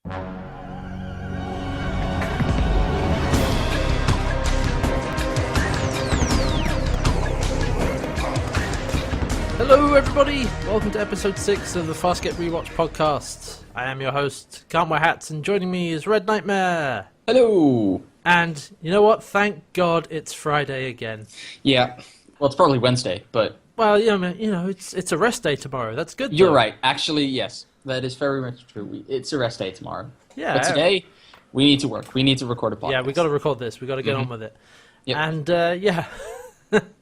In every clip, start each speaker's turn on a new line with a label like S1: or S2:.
S1: Hello everybody, welcome to episode 6 of the Farscape Rewatch podcast. I am your host, CantWearHats, and joining me is RedNightmare.
S2: Hello!
S1: And you know what, thank God it's Friday again.
S2: Yeah, well it's probably Wednesday, but...
S1: Well, it's a rest day tomorrow, that's good though.
S2: You're right, actually yes, that is very much true. It's a rest day tomorrow.
S1: Yeah.
S2: But today, we need to work, we need to record a podcast.
S1: Yeah, we got to record this, we got to get on with it.
S2: Yep.
S1: And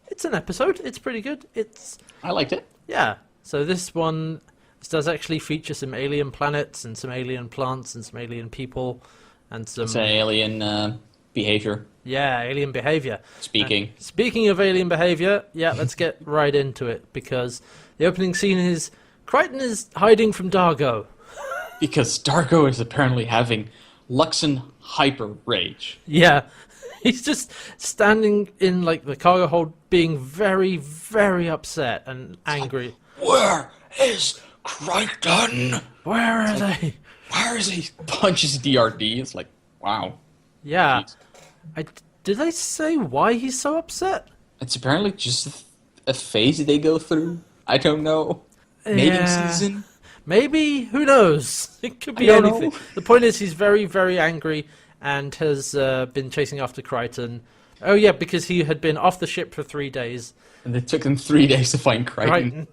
S1: it's an episode, it's pretty good.
S2: I liked it.
S1: Yeah, so this does actually feature some alien planets and some alien plants and some alien people and some...
S2: It's an alien behavior.
S1: Yeah, alien behavior.
S2: Speaking
S1: of alien behavior, yeah, let's get right into it, because the opening scene is Crichton is hiding from Dargo.
S2: Because Dargo is apparently having Luxan hyper rage.
S1: Yeah, he's just standing in like the cargo hold being very, very upset and angry.
S2: Where is Crichton?
S1: Where are they?
S2: Where is he? Punches DRD. It's like, wow.
S1: Yeah.
S2: Jeez.
S1: Did they say why he's so upset?
S2: It's apparently just a phase they go through. I don't know. Mating season?
S1: Maybe. Who knows? It could be anything. The point is he's very, very angry and has been chasing after Crichton. Oh yeah, because he had been off the ship for 3 days.
S2: And it took them 3 days to find Crichton.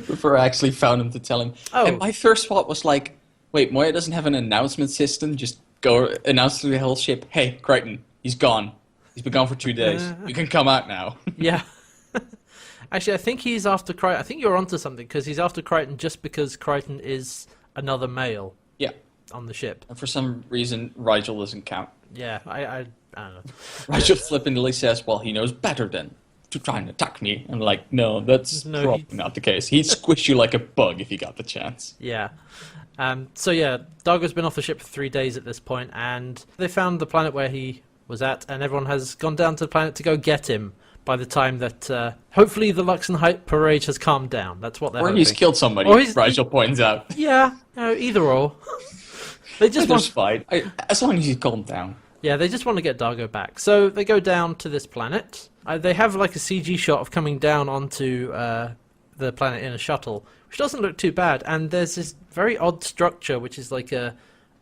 S2: Before I actually found him to tell him.
S1: Oh.
S2: And my first thought was like, wait, Moya doesn't have an announcement system? Just go announce to the whole ship, hey, Crichton, he's gone. He's been gone for 2 days. You can come out now.
S1: Yeah. Actually, I think he's after Crichton. I think you're onto something, because he's after Crichton just because Crichton is another male.
S2: Yeah.
S1: On the ship.
S2: And for some reason, Rigel doesn't count.
S1: Yeah, I don't know.
S2: Rigel flippantly says, well, he knows better than to try and attack me. I'm like, no, that's probably not the case. He'd squish you like a bug if he got the chance.
S1: Yeah. So yeah, Dargo's been off the ship for 3 days at this point, and they found the planet where he was at, and everyone has gone down to the planet to go get him by the time that, hopefully the Luxan hyper rage has calmed down. That's what they're hoping.
S2: Or he's killed somebody, Rigel points out.
S1: Yeah, either or. They just want...
S2: fine. As long as he's calmed down.
S1: Yeah, they just want to get Dargo back. So they go down to this planet. They have like a CG shot of coming down onto the planet in a shuttle, which doesn't look too bad. And there's this very odd structure, which is like a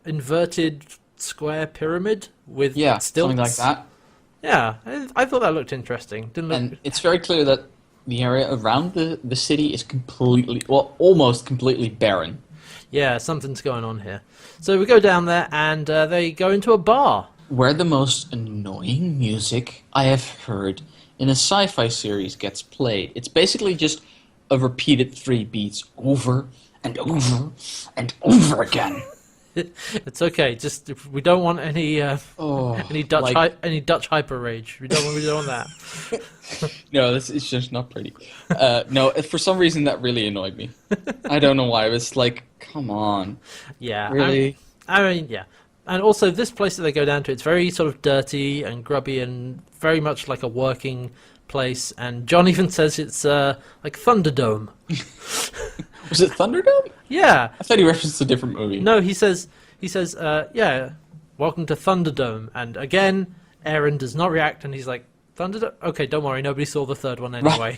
S1: inverted square pyramid with stilts.
S2: Something like that.
S1: Yeah, I thought that looked interesting.
S2: And it's very clear that the area around the city is almost completely barren.
S1: Yeah, something's going on here. So we go down there, and they go into a bar.
S2: Where the most annoying music I have heard in a sci-fi series gets played. It's basically just a repeated 3 beats over and over and over again.
S1: It's okay. Just we don't want any Dutch hyper rage. We don't want that.
S2: No, it's just not pretty. No, for some reason that really annoyed me. I don't know why. It was like, come on.
S1: Yeah.
S2: Really?
S1: I mean, yeah. And also, this place that they go down to, it's very sort of dirty and grubby and very much like a working place. And John even says it's like Thunderdome.
S2: Was it Thunderdome?
S1: Yeah.
S2: I thought he referenced a different movie.
S1: No, he says, yeah, welcome to Thunderdome. And again, Aaron does not react, and he's like, Thunderdome? Okay, don't worry, nobody saw the third one anyway.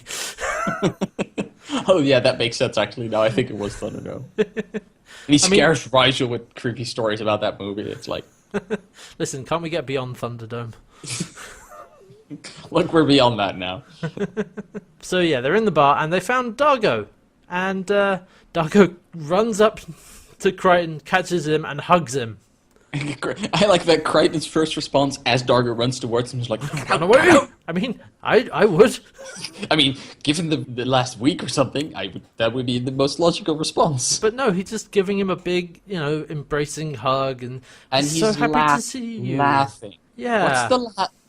S2: Oh yeah, that makes sense actually. No, I think it was Thunderdome. And he scares Rigel with creepy stories about that movie. It's like...
S1: Listen, can't we get beyond Thunderdome?
S2: Look, we're beyond that now.
S1: So yeah, they're in the bar, and they found Dargo. And Dargo runs up to Crichton, catches him, and hugs him.
S2: I like that Crichton's first response as Dargo runs towards him is like,
S1: run away! I mean, I would.
S2: I mean, given the last week or something, that would be the most logical response.
S1: But no, he's just giving him a big, embracing hug, and he's so happy to see you.
S2: Laughing.
S1: Yeah.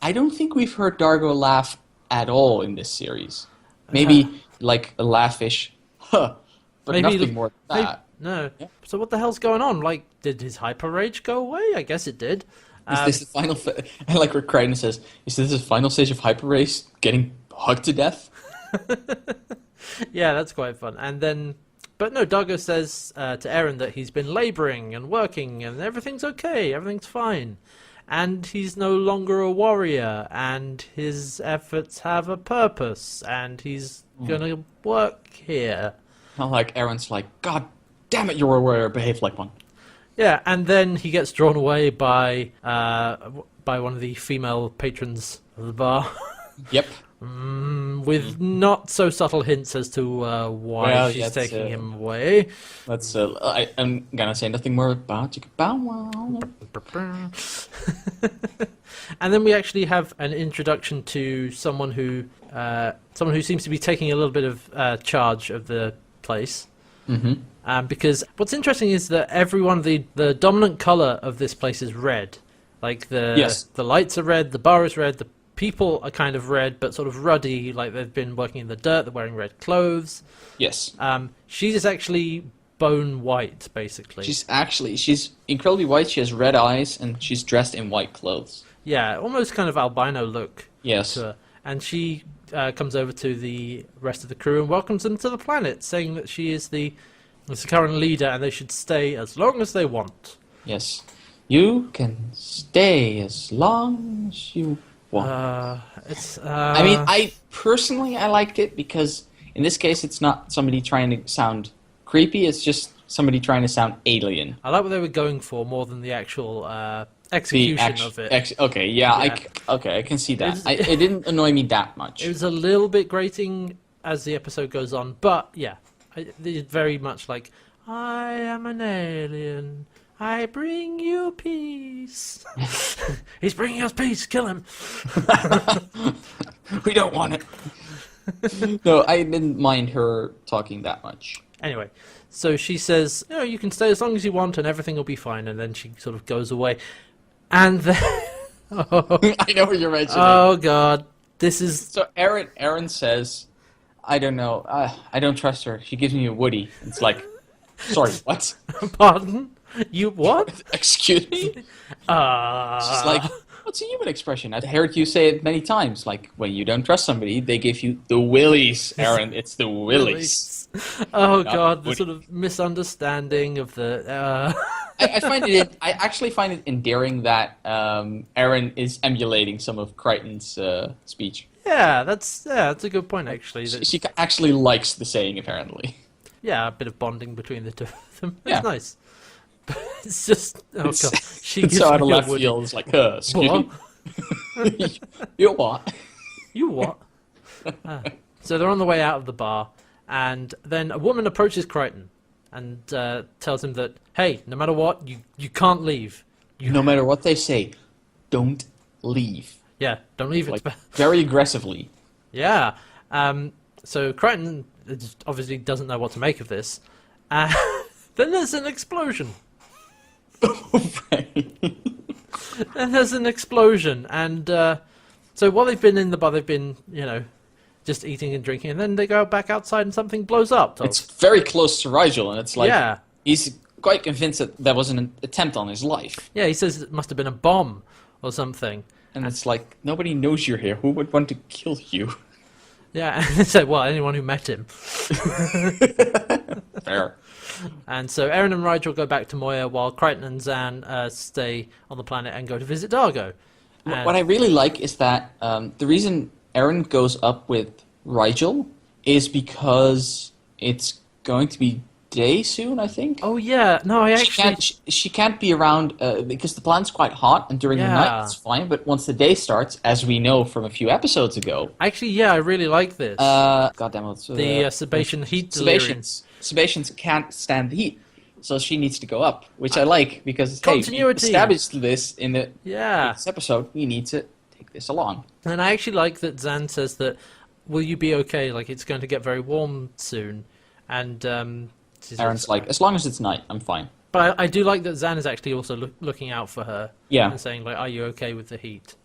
S2: I don't think we've heard Dargo laugh at all in this series. Maybe like a laughish, but maybe nothing more than that.
S1: No. Yeah. So what the hell's going on? Like, did his hyper rage go away? I guess it did.
S2: Is this the final? I like where Crichton says, "Is this the final stage of hyper rage? Getting hugged to death?"
S1: Yeah, that's quite fun. And then But no, Dargo says to Eren that he's been labouring and working and everything's okay, everything's fine. And he's no longer a warrior, and his efforts have a purpose, and he's gonna work here.
S2: Not like Eren's like, God damn it, you're a warrior, behave like one.
S1: Yeah, and then he gets drawn away by one of the female patrons of the bar.
S2: Yep.
S1: With not so subtle hints as to why she's taking him away.
S2: I'm gonna say nothing more about you. Bow wow.
S1: And then we actually have an introduction to someone who seems to be taking a little bit of charge of the place. Mm-hmm. Because what's interesting is that the dominant color of this place is red. Like the lights are red, the bar is red, the people are kind of red, but sort of ruddy, like they've been working in the dirt, they're wearing red clothes.
S2: Yes.
S1: She's actually bone white, basically.
S2: She's incredibly white, she has red eyes, and she's dressed in white clothes.
S1: Yeah, almost kind of albino look.
S2: Yes.
S1: To her. And she comes over to the rest of the crew and welcomes them to the planet, saying that she is the current leader and they should stay as long as they want.
S2: Yes. You can stay as long as you want. I mean, I liked it because in this case it's not somebody trying to sound creepy, it's just somebody trying to sound alien.
S1: I like what they were going for more than the actual execution of it.
S2: I can see that. It didn't annoy me that much.
S1: It was a little bit grating as the episode goes on, but yeah, it's very much like, I am an alien. I bring you peace. He's bringing us peace. Kill him.
S2: We don't want it. No, I didn't mind her talking that much.
S1: Anyway, so she says, you can stay as long as you want and everything will be fine. And then she sort of goes away. And then...
S2: I know what you're mentioning.
S1: Oh, God. This is...
S2: So Eren says, I don't know. I don't trust her. She gives me a woody. It's like, sorry, what?
S1: Pardon? You what?
S2: Excuse me? She's like, what's a human expression? I've heard you say it many times. Like, when you don't trust somebody, they give you the willies, Eren. It's the willies.
S1: Oh, God, the sort of misunderstanding of the...
S2: I actually find it endearing that Eren is emulating some of Crichton's speech.
S1: Yeah, that's a good point, actually.
S2: She actually likes the saying, apparently.
S1: Yeah, a bit of bonding between the two of them. It's
S2: yeah.
S1: Nice. But it's just... Oh, God. She
S2: it's
S1: gives
S2: so out of
S1: me a
S2: left
S1: woody.
S2: field. It's like, excuse me? You what?
S1: You what? So they're on the way out of the bar, and then a woman approaches Crichton and tells him that, hey, no matter what, you can't leave.
S2: No matter what they say, don't leave.
S1: Yeah, don't leave.
S2: Like, very aggressively.
S1: Yeah. So Crichton obviously doesn't know what to make of this. Then there's an explosion. Then there's an explosion, and so while they've been in the bar, they've been, just eating and drinking, and then they go back outside and something blows up.
S2: It's very close to Rigel, and it's like,
S1: yeah.
S2: He's quite convinced that there was an attempt on his life.
S1: Yeah, he says it must have been a bomb or something.
S2: And it's like, nobody knows you're here. Who would want to kill you?
S1: Yeah, and they say, well, anyone who met him.
S2: Fair.
S1: And so Eren and Rigel go back to Moya while Crichton and Zan stay on the planet and go to visit Dargo. And
S2: what I really like is that the reason Eren goes up with Rigel is because it's going to be day soon, I think.
S1: Oh yeah, no, I actually...
S2: She can't be around because the planet's quite hot, and during the night it's fine, but once the day starts, as we know from a few episodes ago...
S1: Actually, yeah, I really like this.
S2: Goddamn it.
S1: The Sebastian heat delirium.
S2: Sebastians can't stand the heat, so she needs to go up, which I like, because,
S1: continuity.
S2: Hey, we established this in this episode, we need to take this along.
S1: And I actually like that Zan says that, will you be okay, like it's going to get very warm soon, and...
S2: Eren's like, as long as it's night, I'm fine.
S1: But I do like that Zan is actually also looking out for her.
S2: Yeah.
S1: And saying, like, are you okay with the heat?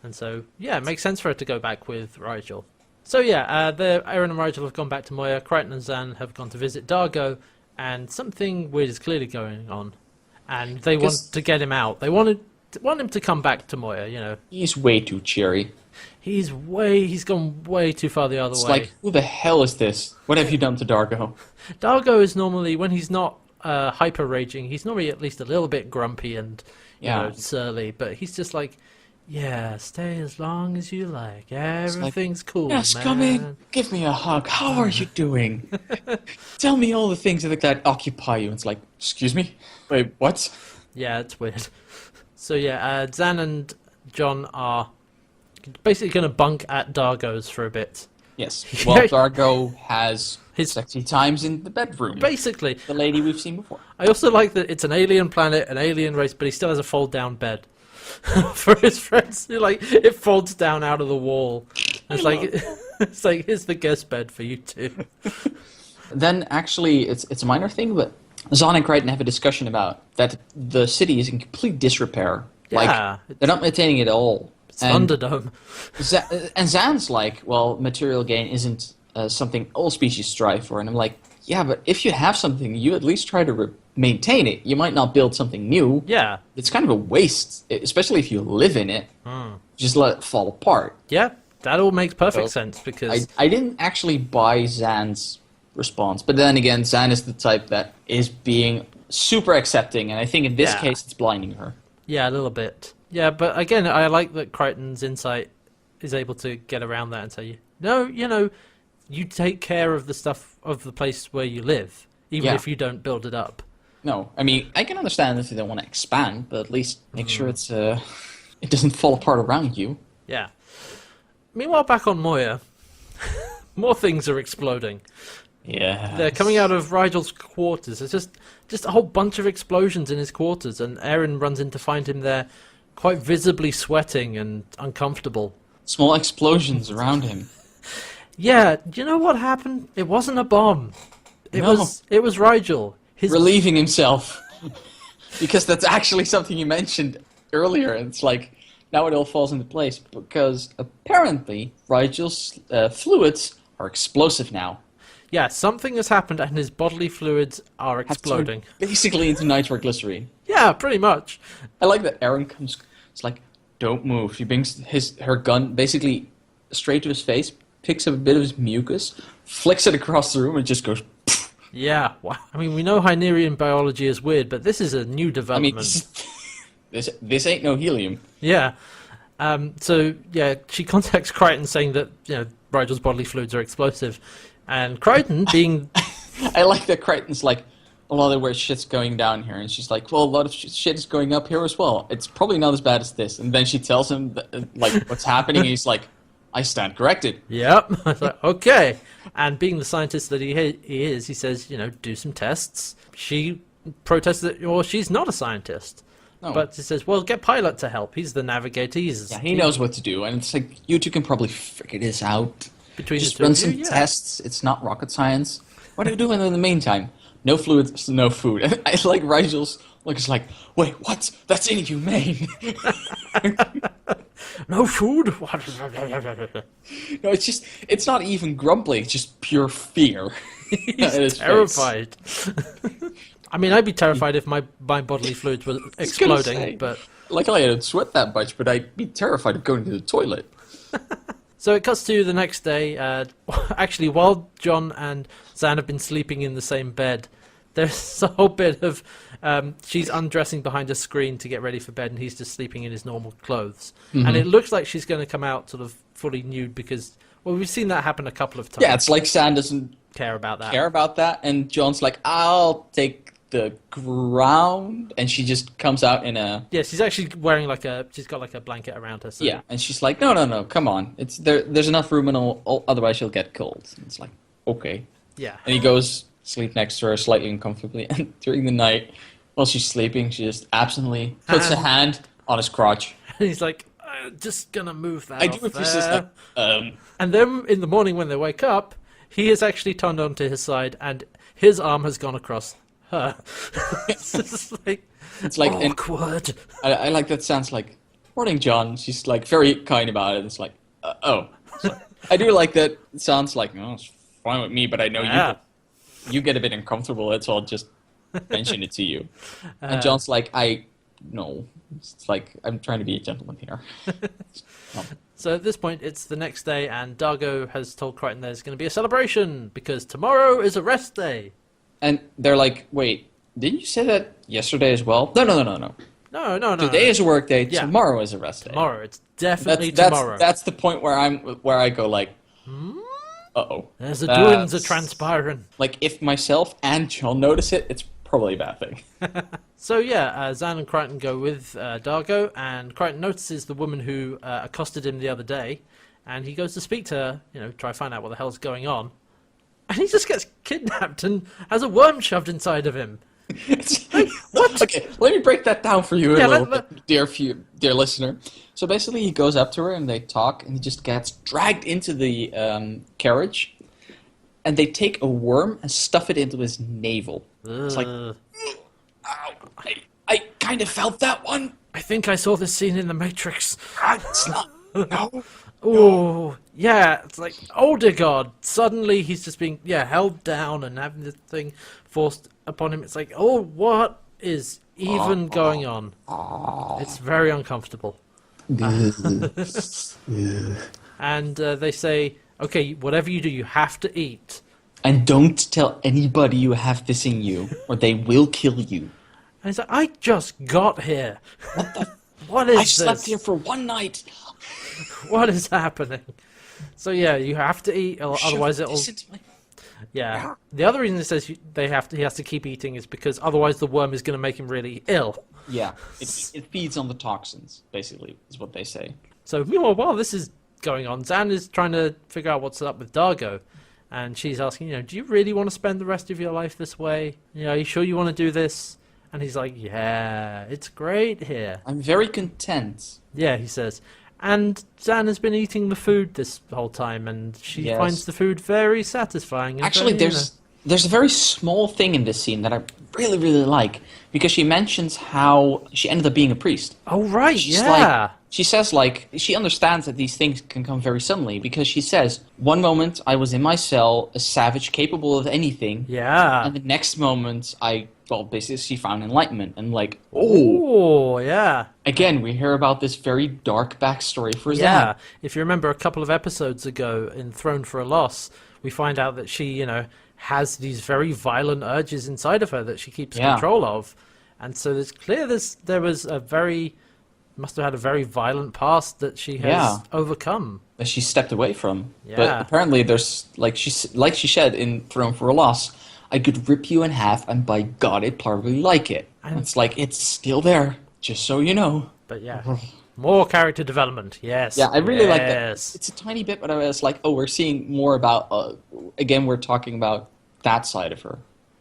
S1: And so, yeah, it makes sense for her to go back with Rigel. So, yeah, Eren and Rigel have gone back to Moya. Crichton and Zan have gone to visit Dargo. And something weird is clearly going on. And they want to get him out. They want want him to come back to Moya, you know.
S2: He's way too cheery.
S1: He's gone way too far the other
S2: It's
S1: way.
S2: like, who the hell is this? What have you done to Dargo?
S1: Dargo is normally, when he's not hyper raging, he's normally at least a little bit grumpy and you know, surly, but he's just like, yeah, stay as long as you like. Everything's cool,
S2: yes,
S1: man.
S2: come in. Give me a hug. How are you doing? Tell me all the things that occupy you. It's like, excuse me? Wait, what?
S1: Yeah, it's weird. So yeah, Zan and John are basically going to bunk at Dargo's for a bit.
S2: Yes. Well, Dargo has his sexy times in the bedroom.
S1: Basically.
S2: The lady we've seen before.
S1: I also like that it's an alien planet, an alien race, but he still has a fold-down bed for his friends. Like, it folds down out of the wall. It's like, here's the guest bed for you two.
S2: Then, actually, it's a minor thing, but Zahn and Crichton have a discussion about that the city is in complete disrepair.
S1: Yeah.
S2: Like, they're not maintaining it at all.
S1: It's Thunderdome.
S2: And Zan's like, well, material gain isn't something all species strive for. And I'm like, yeah, but if you have something, you at least try to maintain it. You might not build something new.
S1: Yeah.
S2: It's kind of a waste, especially if you live in it. Just let it fall apart.
S1: Yeah, that all makes perfect sense because...
S2: I didn't actually buy Zan's response, but then again, Zan is the type that is being super accepting, and I think in this case it's blinding her.
S1: Yeah, a little bit. Yeah, but again, I like that Crichton's insight is able to get around that and say, no, you know, you take care of the stuff of the place where you live, even if you don't build it up.
S2: No, I mean, I can understand if they don't want to expand, but at least make sure it's it doesn't fall apart around you.
S1: Yeah. Meanwhile, back on Moya, more things are exploding.
S2: Yeah.
S1: They're coming out of Rigel's quarters. There's just a whole bunch of explosions in his quarters, and Aaron runs in to find him there, quite visibly sweating and uncomfortable.
S2: Small explosions around him.
S1: Yeah, do you know what happened? It wasn't a bomb. It was Rigel.
S2: Relieving himself. Because that's actually something you mentioned earlier. It's like, now it all falls into place. Because apparently, Rigel's fluids are explosive now.
S1: Yeah, something has happened and his bodily fluids are exploding.
S2: Basically into nitroglycerine.
S1: Yeah, pretty much.
S2: I like that Aaron comes, it's like, don't move. She brings her gun basically straight to his face, picks up a bit of his mucus, flicks it across the room, and just goes. Poof.
S1: Yeah, wow. I mean, we know Hynerian biology is weird, but this is a new development.
S2: I mean, this ain't no helium.
S1: Yeah. So yeah, she contacts Crichton saying that Rigel's bodily fluids are explosive, and Crichton being.
S2: I like that Crichton's like, a lot of where shit's going down here, and she's like, well, a lot of shit is going up here as well. It's probably not as bad as this. And then she tells him like what's happening, and he's like, I stand corrected.
S1: Yep. I was like, okay. And being the scientist that he is, he says, do some tests. She protests that, well, she's not a scientist. No. But he says, well, get Pilot to help. He's the navigator.
S2: He knows what to do. And it's like, you two can probably figure this out.
S1: Between
S2: just
S1: the two
S2: run
S1: of you,
S2: some tests. It's not rocket science. What are you doing in the meantime? No fluids, no food. I like Rigel's look. It's like, wait, what? That's inhumane.
S1: No food?
S2: No, it's not even grumbly. It's just pure fear.
S1: He's terrified. I mean, I'd be terrified if my bodily fluids were exploding, but...
S2: Luckily I don't sweat that much, but I'd be terrified of going to the toilet.
S1: So it cuts to the next day. Actually, while John and Zan have been sleeping in the same bed, there's a whole bit of she's undressing behind a screen to get ready for bed, and he's just sleeping in his normal clothes. Mm-hmm. And it looks like she's going to come out sort of fully nude because, well, we've seen that happen a couple of times.
S2: Yeah, it's like Zan doesn't
S1: care about that.
S2: And John's like, I'll take the ground, and she just comes out in a...
S1: Yeah, she's actually wearing she's got like a blanket around her. So.
S2: Yeah, and she's like, no, come on. There's enough room, and otherwise she'll get cold. And it's like, okay.
S1: Yeah.
S2: And he goes sleep next to her slightly uncomfortably, and during the night, while she's sleeping, she just absently puts a hand on his crotch.
S1: And he's like, I'm just gonna move that
S2: I do appreciate like,
S1: And then in the morning when they wake up, he has actually turned onto his side, and his arm has gone across her. It's like awkward.
S2: I like that. Sounds like, morning, John. She's like very kind about it. It's like, oh. So, I do like that. It sounds like, no, it's fine with me, but I know you get a bit uncomfortable. So I'll just mention it to you. And John's like, I no. It's like, I'm trying to be a gentleman here. No.
S1: So at this point, it's the next day, and Dargo has told Crichton there's going to be a celebration, because tomorrow is a rest day.
S2: And they're like, wait, didn't you say that yesterday as well? No.
S1: No.
S2: Today is a work day,
S1: Yeah.
S2: tomorrow is a rest day.
S1: Tomorrow. It's definitely
S2: That's,
S1: tomorrow.
S2: That's the point where I go like, uh-oh.
S1: There's the doings are transpiring.
S2: Like, if myself and John notice it, it's probably a bad thing.
S1: So yeah, Zan and Crichton go with Dargo, and Crichton notices the woman who accosted him the other day, and he goes to speak to her, try to find out what the hell's going on. And he just gets kidnapped and has a worm shoved inside of him.
S2: What? Okay, let me break that down for you a
S1: Yeah,
S2: little bit, dear listener. So basically, he goes up to her and they talk, and he just gets dragged into the carriage, and they take a worm and stuff it into his navel. It's like, ow, I kind of felt that one.
S1: I think I saw this scene in The Matrix.
S2: It's not. No.
S1: Oh, yeah, it's like, oh dear God, suddenly he's just being, held down and having this thing forced upon him. It's like, oh, what is even going on? It's very uncomfortable. And they say, okay, whatever you do, you have to eat.
S2: And don't tell anybody you have this in you, or they will kill you.
S1: And he's like, I just got here. What is
S2: I
S1: this?
S2: slept here for one night.
S1: What is happening? So yeah, you have to eat, otherwise it'll. Yeah. The other reason it says he has to keep eating is because otherwise the worm is going to make him really ill.
S2: Yeah, it feeds on the toxins, basically, is what they say.
S1: So meanwhile, while this is going on, Zan is trying to figure out what's up with Dargo, and she's asking, do you really want to spend the rest of your life this way? Are you sure you want to do this? And he's like, yeah, it's great here.
S2: I'm very content.
S1: Yeah, he says. And Zan has been eating the food this whole time, and she finds the food very satisfying. And
S2: actually,
S1: very,
S2: there's a very small thing in this scene that I really, really like, because she mentions how she ended up being a priest.
S1: Oh, right,
S2: She says, she understands that these things can come very suddenly, because she says, one moment I was in my cell, a savage capable of anything.
S1: Yeah.
S2: And the next moment basically she found enlightenment, and
S1: oh, yeah.
S2: Again, we hear about this very dark backstory for Zan.
S1: Yeah, if you remember a couple of episodes ago in Throne for a Loss, we find out that she, has these very violent urges inside of her that she keeps control of. And so it's clear there was must have had a very violent past that she has overcome.
S2: That she stepped away from.
S1: Yeah.
S2: But apparently there's, like she said in Throne for a Loss, I could rip you in half, and by God, I'd probably like it. And it's like, it's still there, just so you know.
S1: But yeah, more character development, yes.
S2: Yeah, I really like that. It's a tiny bit, but I was like, we're seeing more about, again, we're talking about that side of her.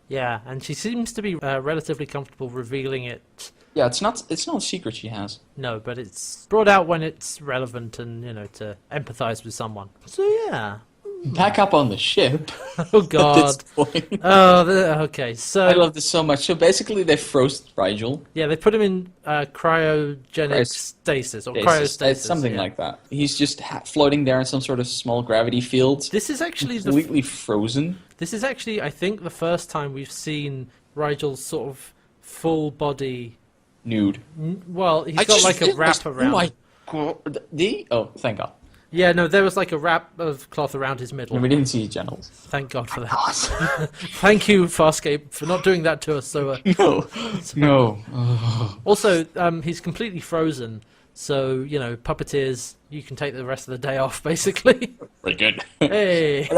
S1: Yeah, and she seems to be relatively comfortable revealing it.
S2: Yeah, it's not a secret she has.
S1: No, but it's brought out when it's relevant and, to empathize with someone. So yeah.
S2: Back up on the ship.
S1: Oh God!
S2: At this point.
S1: Okay. So
S2: I love this so much. So basically, they froze Rigel.
S1: Yeah, they put him in cryogenic stasis or cryostasis.
S2: Something like that. He's just floating there in some sort of small gravity field.
S1: This is actually
S2: completely frozen.
S1: This is actually, I think, the first time we've seen Rigel's sort of full body
S2: nude.
S1: Well, he's got like a wrap around.
S2: Oh my God! Thank God.
S1: Yeah, no, there was like a wrap of cloth around his middle.
S2: And we didn't see his genitals.
S1: Thank God for that. Thank you, Farscape, for not doing that to us.
S2: No.
S1: Also, he's completely frozen, so, puppeteers, you can take the rest of the day off, basically.
S2: Pretty good.
S1: Hey.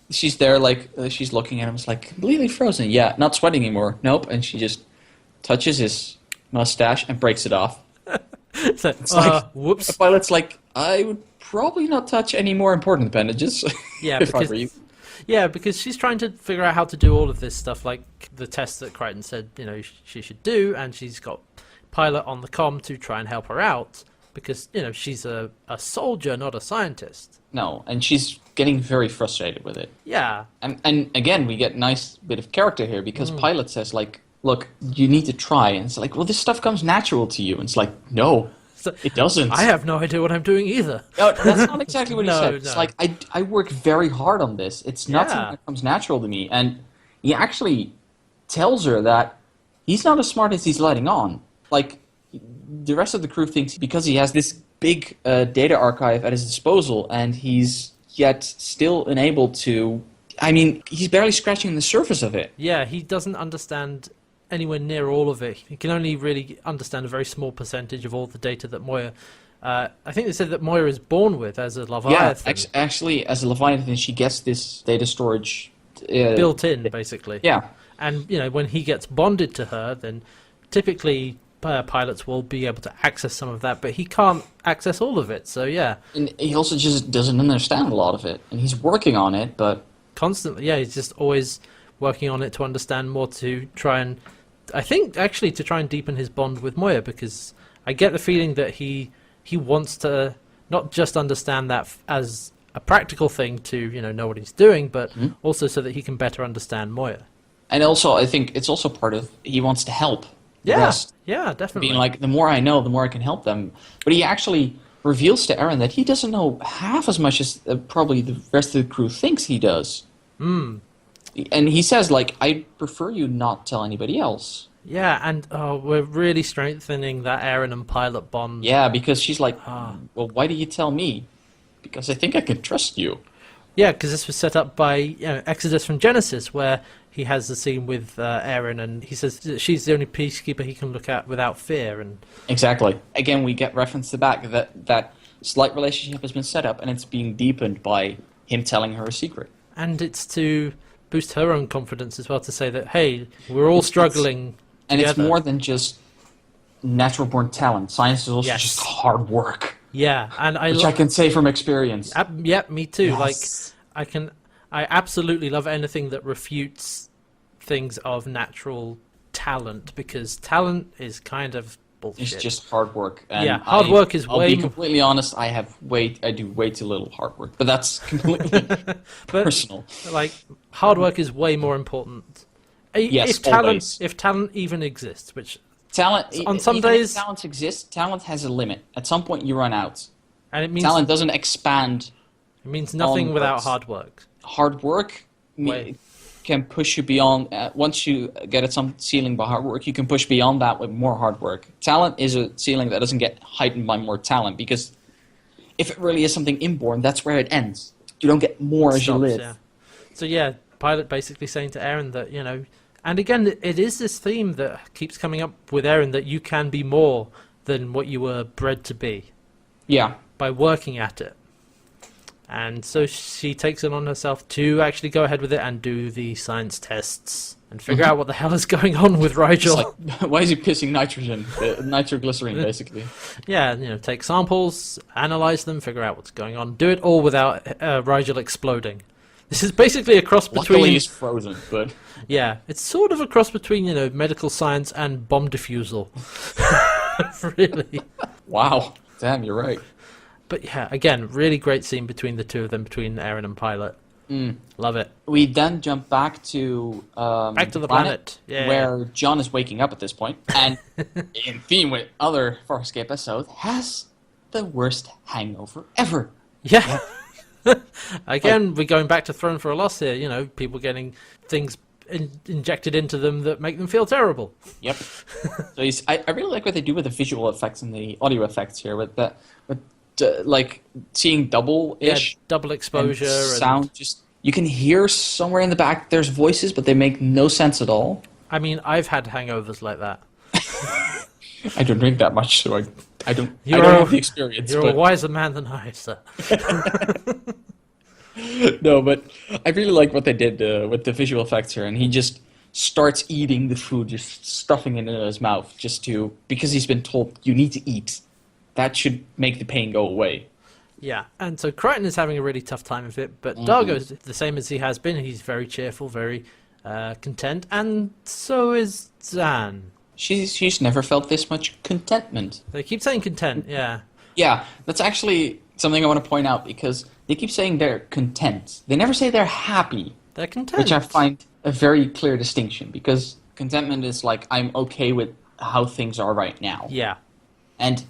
S2: She's there, she's looking at him, it's like, completely frozen. Yeah, not sweating anymore. Nope. And she just touches his mustache and breaks it off.
S1: So, whoops.
S2: The pilot's like, I would probably not touch any more important appendages.
S1: Yeah,
S2: if I were you.
S1: Yeah, because she's trying to figure out how to do all of this stuff, like the tests that Crichton said, she should do, and she's got Pilot on the comm to try and help her out, because, she's a soldier, not a scientist.
S2: No, and she's getting very frustrated with it.
S1: Yeah.
S2: And again, we get a nice bit of character here, because Pilot says, look, you need to try. And it's like, well, this stuff comes natural to you. And it's like, no, it doesn't.
S1: I have no idea what I'm doing either.
S2: No, that's not exactly what he said. It's
S1: no.
S2: like, I work very hard on this. It's not something that comes natural to me. And he actually tells her that he's not as smart as he's letting on. Like, the rest of the crew thinks because he has this big data archive at his disposal, and he's yet still unable to... I mean, he's barely scratching the surface of it.
S1: Yeah, he doesn't understand anywhere near all of it. He can only really understand a very small percentage of all the data that Moya... I think they said that Moya is born with as a Leviathan.
S2: Yeah, actually, as a Leviathan, she gets this data storage...
S1: built in, basically.
S2: Yeah.
S1: And, when he gets bonded to her, then typically pilots will be able to access some of that, but he can't access all of it, so yeah.
S2: And he also just doesn't understand a lot of it. And he's working on it, but...
S1: Constantly, yeah, he's just always working on it to understand more, to try and... I think, actually, to try and deepen his bond with Moya, because I get the feeling that he wants to not just understand that as a practical thing to, know what he's doing, but also so that he can better understand Moya.
S2: And also, I think it's also part of he wants to help.
S1: Yeah, definitely.
S2: Being like, the more I know, the more I can help them. But he actually reveals to Aaron that he doesn't know half as much as probably the rest of the crew thinks he does. And he says, like, I prefer you not tell anybody else.
S1: Yeah, and we're really strengthening that Aaron and pilot bond.
S2: Yeah, because she's like, well, why do you tell me? Because I think I can trust you.
S1: Yeah, because this was set up by Exodus from Genesis, where he has the scene with Aaron, and he says that she's the only peacekeeper he can look at without fear. And
S2: exactly. Again, we get reference to back that slight relationship has been set up, and it's being deepened by him telling her a secret.
S1: And it's to boost her own confidence as well, to say that, hey, we're all struggling
S2: and
S1: together.
S2: It's more than just natural-born talent. Science is also just hard work.
S1: Yeah, and
S2: which I can say from experience.
S1: Yeah, me too.
S2: Yes.
S1: Like, I absolutely love anything that refutes things of natural talent, because talent is kind of bullshit.
S2: It's just hard work. And
S1: hard work is
S2: I'll be completely honest, I do way too little hard work, but that's completely personal.
S1: Like, hard work is way more important.
S2: Yes,
S1: if talent even exists, which
S2: talent
S1: on some days
S2: if talent exists, talent has a limit. At some point, you run out.
S1: And it means
S2: talent doesn't expand.
S1: It means nothing without hard work.
S2: Hard work can push you beyond. Once you get at some ceiling by hard work, you can push beyond that with more hard work. Talent is a ceiling that doesn't get heightened by more talent, because if it really is something inborn, that's where it ends. You don't get more as you live.
S1: Yeah. So yeah, Pilot basically saying to Aaron that, and again, it is this theme that keeps coming up with Aaron, that you can be more than what you were bred to be.
S2: Yeah.
S1: By working at it. And so she takes it on herself to actually go ahead with it and do the science tests and figure out what the hell is going on with Rigel.
S2: Like, why is he pissing nitrogen? Nitroglycerine, basically.
S1: Yeah, take samples, analyze them, figure out what's going on. Do it all without Rigel exploding. This is basically a cross between...
S2: Luckily he's frozen, but...
S1: Yeah, it's sort of a cross between, medical science and bomb defusal. Really.
S2: Wow. Damn, you're right.
S1: But yeah, again, really great scene between the two of them, between Aaron and Pilot. Love it.
S2: We then jump back to
S1: the planet. Yeah,
S2: where John is waking up at this point, and in theme with other Farscape episodes, has the worst hangover ever.
S1: Yeah. Again, we're going back to Throne for a Loss here. People getting things injected into them that make them feel terrible.
S2: Yep. So I really like what they do with the visual effects and the audio effects here, with like seeing double-ish,
S1: double exposure
S2: and sound. Just you can hear somewhere in the back there's voices, but they make no sense at all.
S1: I mean, I've had hangovers like that.
S2: I don't drink that much, so I don't have the experience.
S1: You're a wiser man than I, sir.
S2: No, but I really like what they did with the visual effects here, and he just starts eating the food, just stuffing it in his mouth, because he's been told you need to eat. That should make the pain go away.
S1: Yeah, and so Crichton is having a really tough time of it, but Dargo's the same as he has been. He's very cheerful, very content, and so is Zan.
S2: She's never felt this much contentment.
S1: They keep saying content, yeah.
S2: Yeah, that's actually something I want to point out, because they keep saying they're content. They never say they're happy.
S1: They're content.
S2: Which I find a very clear distinction, because contentment is like, I'm okay with how things are right now.
S1: Yeah.
S2: And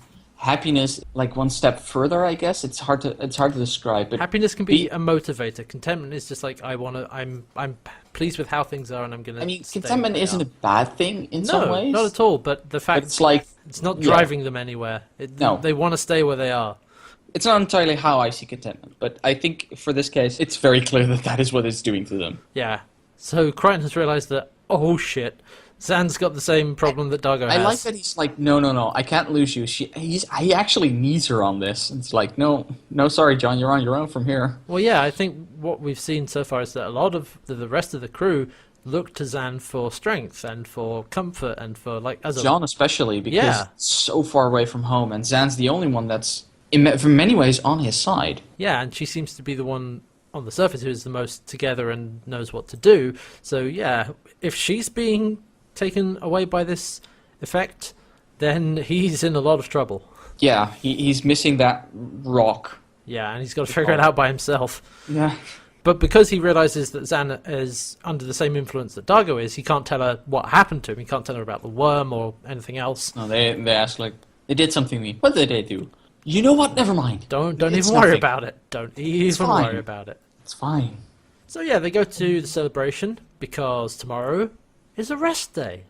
S2: happiness, like one step further, I guess. It's hard to describe. But
S1: happiness can be a motivator. Contentment is just like I'm pleased with how things are, and I'm gonna.
S2: I mean,
S1: stay
S2: contentment
S1: where they
S2: isn't
S1: are.
S2: a bad thing in some ways.
S1: No, not at all. But the fact
S2: It's like
S1: it's not driving them anywhere.
S2: No.
S1: They want to stay where they are.
S2: It's not entirely how I see contentment, but I think for this case, it's very clear that that is what it's doing to them.
S1: Yeah. So Crichton has realised that, oh shit, Zan's got the same problem that Dargo has.
S2: I like that he's like, no, I can't lose you. He actually needs her on this. It's like, no, sorry, John, you're on your own from here.
S1: Well, yeah, I think what we've seen so far is that a lot of the rest of the crew look to Zan for strength and for comfort and for like
S2: John especially, because it's so far away from home, and Zan's the only one that's in many ways on his side.
S1: Yeah, and she seems to be the one on the surface who is the most together and knows what to do. So yeah, if she's being taken away by this effect, then he's in a lot of trouble.
S2: Yeah, he's missing that rock.
S1: Yeah, and he's got to figure it out by himself.
S2: Yeah.
S1: But because he realizes that Zan is under the same influence that Dargo is, he can't tell her what happened to him. He can't tell her about the worm or anything else.
S2: No, they ask like, they did something to me. What did they do? You know what? Never mind.
S1: Don't even worry about it. Don't even worry about it.
S2: It's fine.
S1: So yeah, they go to the celebration because tomorrow is a rest day.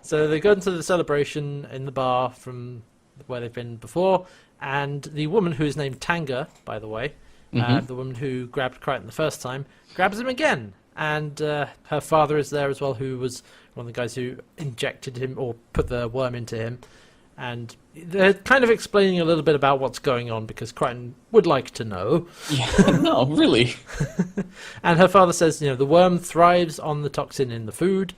S1: So they go into the celebration in the bar from where they've been before, and the woman who is named Tanga, by the way, the woman who grabbed Crichton the first time, grabs him again. And her father is there as well, who was one of the guys who injected him or put the worm into him. And they're kind of explaining a little bit about what's going on because Crichton would like to know.
S2: Yeah, no, really.
S1: And her father says, the worm thrives on the toxin in the food,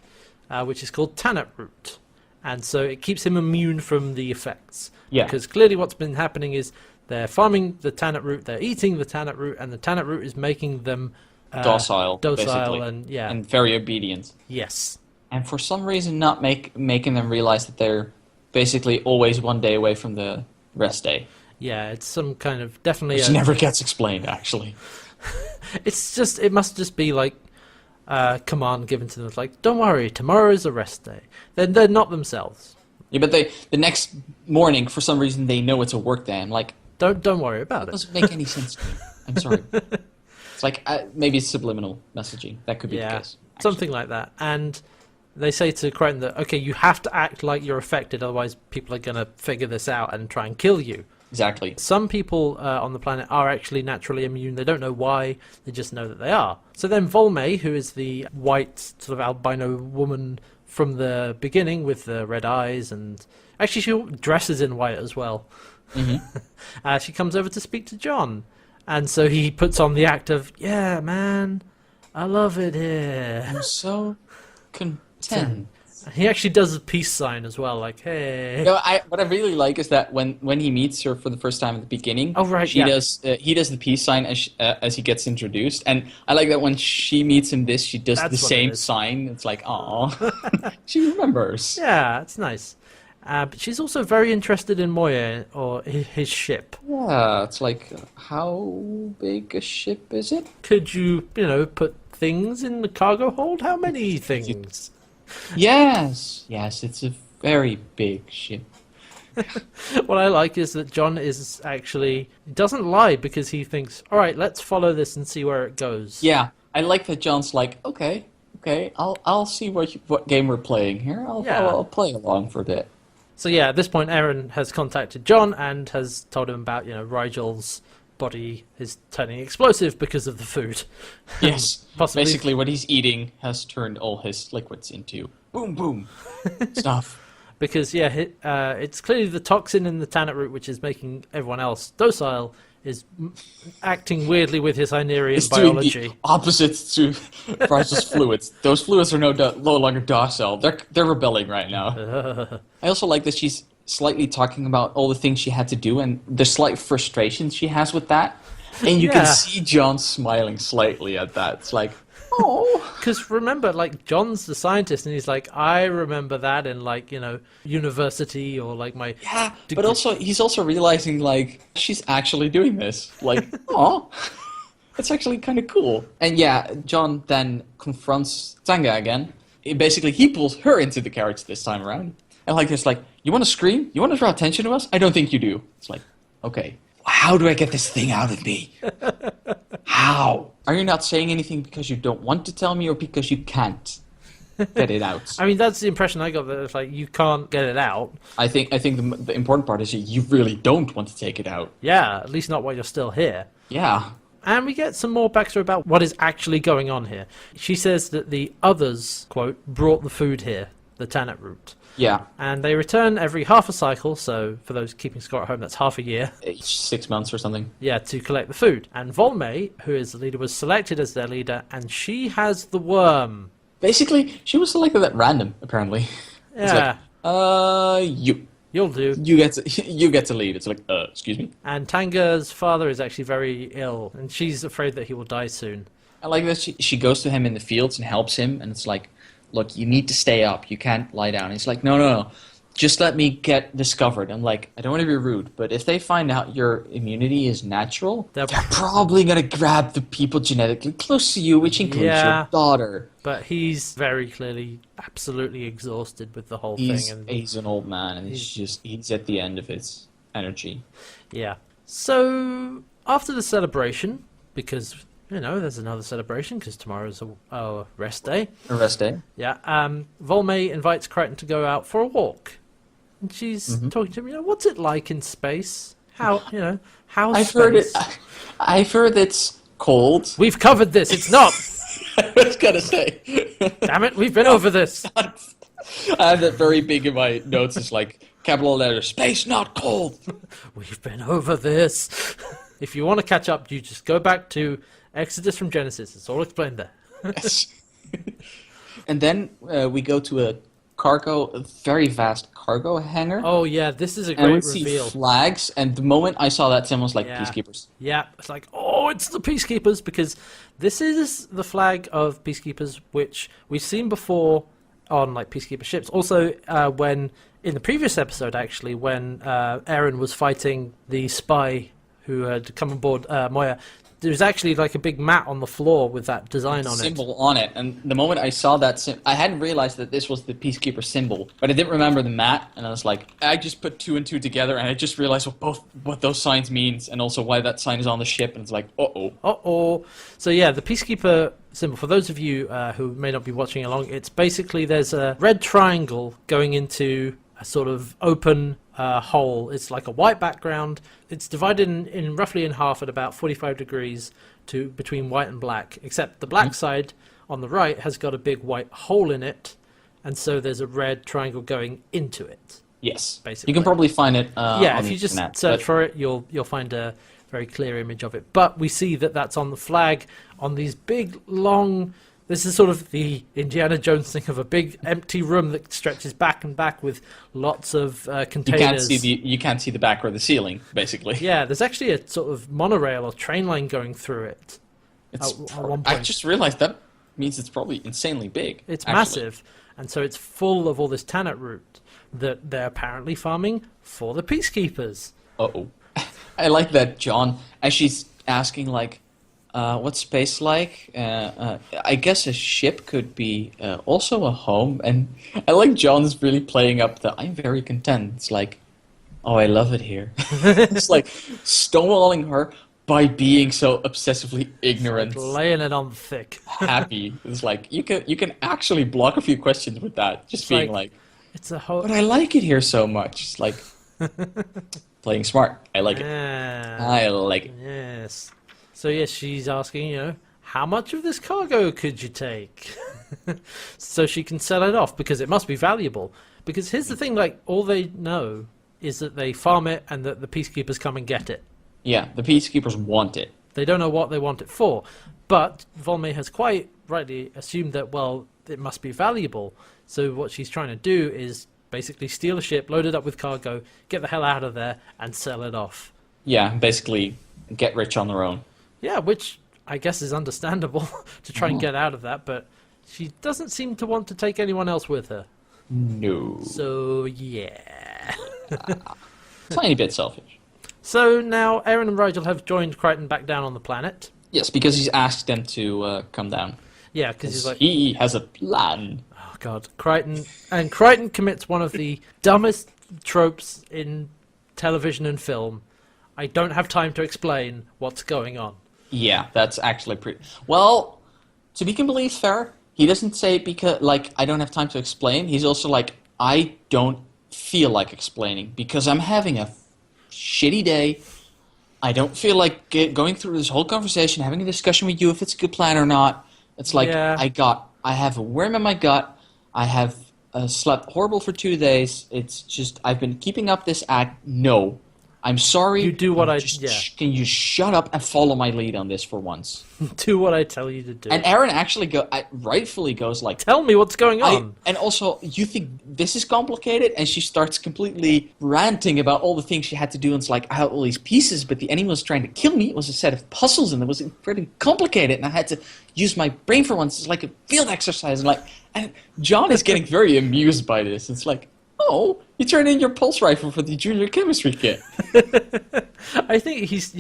S1: which is called tannat root. And so it keeps him immune from the effects.
S2: Yeah.
S1: Because clearly what's been happening is they're farming the tannat root, they're eating the tannat root, and the tannat root is making them
S2: docile, basically.
S1: and
S2: very obedient.
S1: Yes.
S2: And for some reason not making them realize that they're basically always one day away from the rest day.
S1: Yeah, it's some kind of definitely.
S2: Which never gets explained, actually.
S1: It must just be like a command given to them. It's like, don't worry, tomorrow is a rest day. They're not themselves.
S2: Yeah, but the next morning, for some reason, they know it's a work day. I'm like,
S1: don't worry about it.
S2: Doesn't make any sense to me. I'm sorry. It's like maybe it's subliminal messaging. That could be the case. Actually.
S1: Something like that. And they say to Crichton that, okay, you have to act like you're affected, otherwise people are going to figure this out and try and kill you.
S2: Exactly.
S1: Some people on the planet are actually naturally immune. They don't know why, they just know that they are. So then Volme, who is the white sort of albino woman from the beginning with the red eyes, and actually she dresses in white as well. Mm-hmm. She comes over to speak to John. And so he puts on the act of, yeah, man, I love it here.
S2: I'm so content.
S1: He actually does a peace sign as well, like, hey.
S2: What I really like is that when he meets her for the first time at the beginning, he does the peace sign as he gets introduced, and I like that when she meets him, she does the same sign. It's like, aw, she remembers.
S1: Yeah, it's nice. But she's also very interested in Moya, or his ship.
S2: Yeah, it's like, how big a ship is it?
S1: Could you, put things in the cargo hold? How many things?
S2: Yes, it's a very big ship.
S1: What I like is that John doesn't lie because he thinks, all right, let's follow this and see where it goes.
S2: Yeah, I like that John's like, okay, I'll see what game we're playing here. I'll play along for a bit.
S1: So yeah, at this point, Aaron has contacted John and has told him about, Rigel's body is turning explosive because of the food.
S2: Yes,
S1: possibly.
S2: Basically what he's eating has turned all his liquids into boom, boom stuff.
S1: Because, it's clearly the toxin in the tannat root, which is making everyone else docile, is acting weirdly with his Hynerian biology.
S2: Doing the opposite to Rigel's fluids. Those fluids are no longer docile. They're rebelling right now. I also like that she's slightly talking about all the things she had to do and the slight frustration she has with that. And you can see John smiling slightly at that. It's like, oh.
S1: Because remember, John's the scientist, and he's like, I remember that in, university or, my...
S2: Yeah, but also, he's also realizing, she's actually doing this. Oh, it's actually kind of cool. And yeah, John then confronts Tanga again. He pulls her into the carriage this time around. And like, it's like, you want to scream? You want to draw attention to us? I don't think you do. It's like, okay, how do I get this thing out of me? How? Are you not saying anything because you don't want to tell me or because you can't get it out?
S1: I mean, that's the impression I got, that it's like, you can't get it out.
S2: I think the important part is you really don't want to take it out.
S1: Yeah, at least not while you're still here.
S2: Yeah.
S1: And we get some more backstory about what is actually going on here. She says that the others, quote, brought the food here, the Tannet root.
S2: Yeah.
S1: And they return every half a cycle, so for those keeping score at home, that's half a year.
S2: Each 6 months or something.
S1: Yeah, to collect the food. And Volmay, who is the leader, was selected as their leader, and she has the worm.
S2: Basically, she was selected at random, apparently.
S1: Yeah.
S2: It's like,
S1: You'll do.
S2: you get to lead. It's like, excuse me.
S1: And Tanga's father is actually very ill, and she's afraid that he will die soon.
S2: I like that she goes to him in the fields and helps him, and it's like, look, you need to stay up. You can't lie down. And he's like, no. Just let me get discovered. I'm like, I don't want to be rude, but if they find out your immunity is natural, they're probably going to grab the people genetically close to you, which includes your daughter.
S1: But he's very clearly absolutely exhausted with the whole thing. And
S2: he's an old man, and he's at the end of his energy.
S1: Yeah. So, after the celebration, because... there's another celebration because tomorrow's a rest day. A rest day. Yeah. Volmay invites Crichton to go out for a walk. And she's talking to him, what's it like in space? How's space?
S2: I've heard it's cold.
S1: We've covered this. It's not.
S2: I was going to say.
S1: Damn it, we've been over this.
S2: I have that very big in my notes. It's like, capital letters, space, not cold.
S1: We've been over this. If you want to catch up, you just go back to Exodus from Genesis. It's all explained there.
S2: Yes. And then we go to a very vast cargo hangar.
S1: Oh yeah, this is a great
S2: reveal.
S1: And we see
S2: flags, and the moment I saw that symbol, I was like, Peacekeepers.
S1: Yeah, it's like, oh, it's the Peacekeepers, because this is the flag of Peacekeepers, which we've seen before on like Peacekeeper ships. Also, when in the previous episode, actually, when Aaron was fighting the spy who had come aboard Moya, there's actually like a big mat on the floor with that design on it.
S2: Symbol on it. And the moment I saw that I hadn't realized that this was the Peacekeeper symbol, but I didn't remember the mat, and I was like, I just put 2 and 2 together, and I just realized what those signs means, and also why that sign is on the ship, and it's like, uh-oh.
S1: So yeah, the Peacekeeper symbol, for those of you who may not be watching along, it's basically there's a red triangle going into a sort of open hole. It's like a white background. It's divided in roughly in half at about 45 degrees between white and black, except the black side on the right has got a big white hole in it, and so there's a red triangle going into it.
S2: Yes,
S1: basically.
S2: You can probably find it.
S1: If you just search for it, you'll find a very clear image of it. But we see that that's on the flag on these big long. This is sort of the Indiana Jones thing of a big empty room that stretches back and back with lots of containers.
S2: You can't see the back or the ceiling, basically.
S1: Yeah, there's actually a sort of monorail or train line going through it. At one point.
S2: I just realized that means it's probably insanely big.
S1: It's massive, and so it's full of all this Tannet root that they're apparently farming for the Peacekeepers.
S2: Uh-oh. I like that, John, as she's asking, like, what's space like? I guess a ship could be also a home. And I like John's really playing up the I'm very content. It's like, oh, I love it here. It's like stonewalling her by being so obsessively ignorant.
S1: Like laying it on thick.
S2: Happy. It's like, you can actually block a few questions with that. Just being like,
S1: it's a whole...
S2: But I like it here so much. It's like, playing smart. I like it. I like it.
S1: Yes. So yes, she's asking, how much of this cargo could you take? So she can sell it off, because it must be valuable. Because here's the thing, like, all they know is that they farm it and that the Peacekeepers come and get it.
S2: Yeah, the Peacekeepers want it.
S1: They don't know what they want it for. But Volmay has quite rightly assumed that, well, it must be valuable. So what she's trying to do is basically steal a ship, load it up with cargo, get the hell out of there, and sell it off.
S2: Yeah, basically get rich on their own.
S1: Yeah, which I guess is understandable to try and get out of that, but she doesn't seem to want to take anyone else with her.
S2: No.
S1: So, yeah.
S2: Tiny bit selfish.
S1: So now Aaron and Rigel have joined Crichton back down on the planet.
S2: Yes, because he's asked them to come down.
S1: Yeah, because he's like...
S2: He has a plan.
S1: Oh, God, Crichton. And Crichton commits one of the dumbest tropes in television and film. I don't have time to explain what's going on.
S2: Yeah, that's actually pretty... Well, to be completely fair, he doesn't say it because, like, I don't have time to explain. He's also like, I don't feel like explaining because I'm having a shitty day. I don't feel like going through this whole conversation, having a discussion with you if it's a good plan or not. It's like,
S1: Yeah.
S2: I have a worm in my gut. I have slept horrible for 2 days. It's just, I've been keeping up this act. No. I'm sorry.
S1: You do what
S2: Can you shut up and follow my lead on this for once?
S1: Do what I tell you to do.
S2: And Aaron actually rightfully goes like,
S1: tell me what's going on.
S2: and also, you think this is complicated? And she starts completely ranting about all the things she had to do. And it's like, I have all these pieces, but the enemy was trying to kill me. It was a set of puzzles, and it was pretty complicated. And I had to use my brain for once. It's like a field exercise. And John is getting very amused by this. It's like, oh, you turned in your pulse rifle for the junior chemistry kit.
S1: I think he's